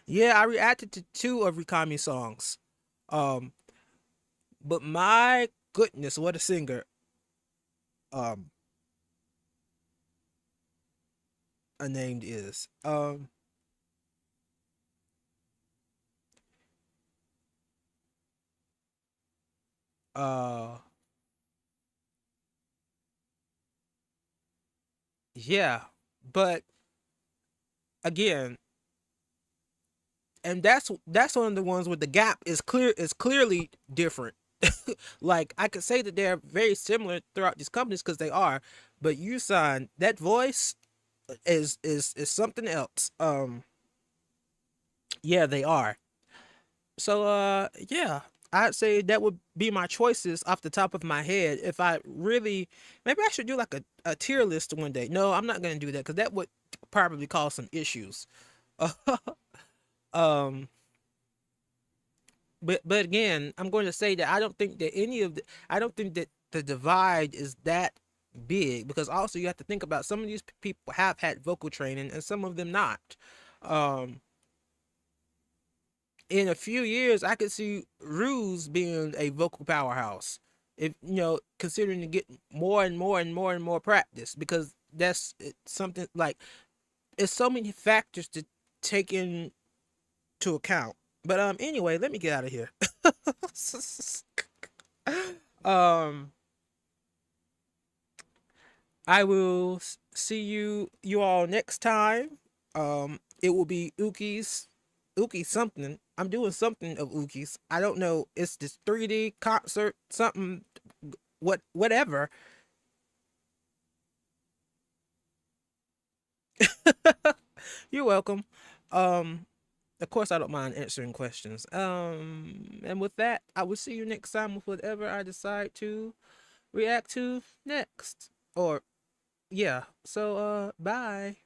Yeah, I reacted to two of Rikami's songs. Um, but my goodness, what a singer. Um, unnamed is. Uh, yeah, but again, and that's one of the ones where the gap is clearly different. Like I could say that they're very similar throughout these companies because they are, but Yusan, that voice is something else. Yeah, they are. So yeah, I'd say that would be my choices off the top of my head. If I really, maybe I should do like a tier list one day. No, I'm not gonna do that because that would probably cause some issues. um, but again, I'm going to say that I don't think that the divide is that big because also you have to think about some of these people have had vocal training and some of them not. Um, in a few years, I could see Ruse being a vocal powerhouse. If you know, considering to get more and more and more and more practice, because something like it's so many factors to take into account. But anyway, let me get out of here. um, I will see you all next time. It will be Uki something. I'm doing something of Uki's. I don't know. It's this 3D concert something. Whatever. You're welcome. Um, of course I don't mind answering questions. And with that, I will see you next time with whatever I decide to react to next. Or yeah. So bye.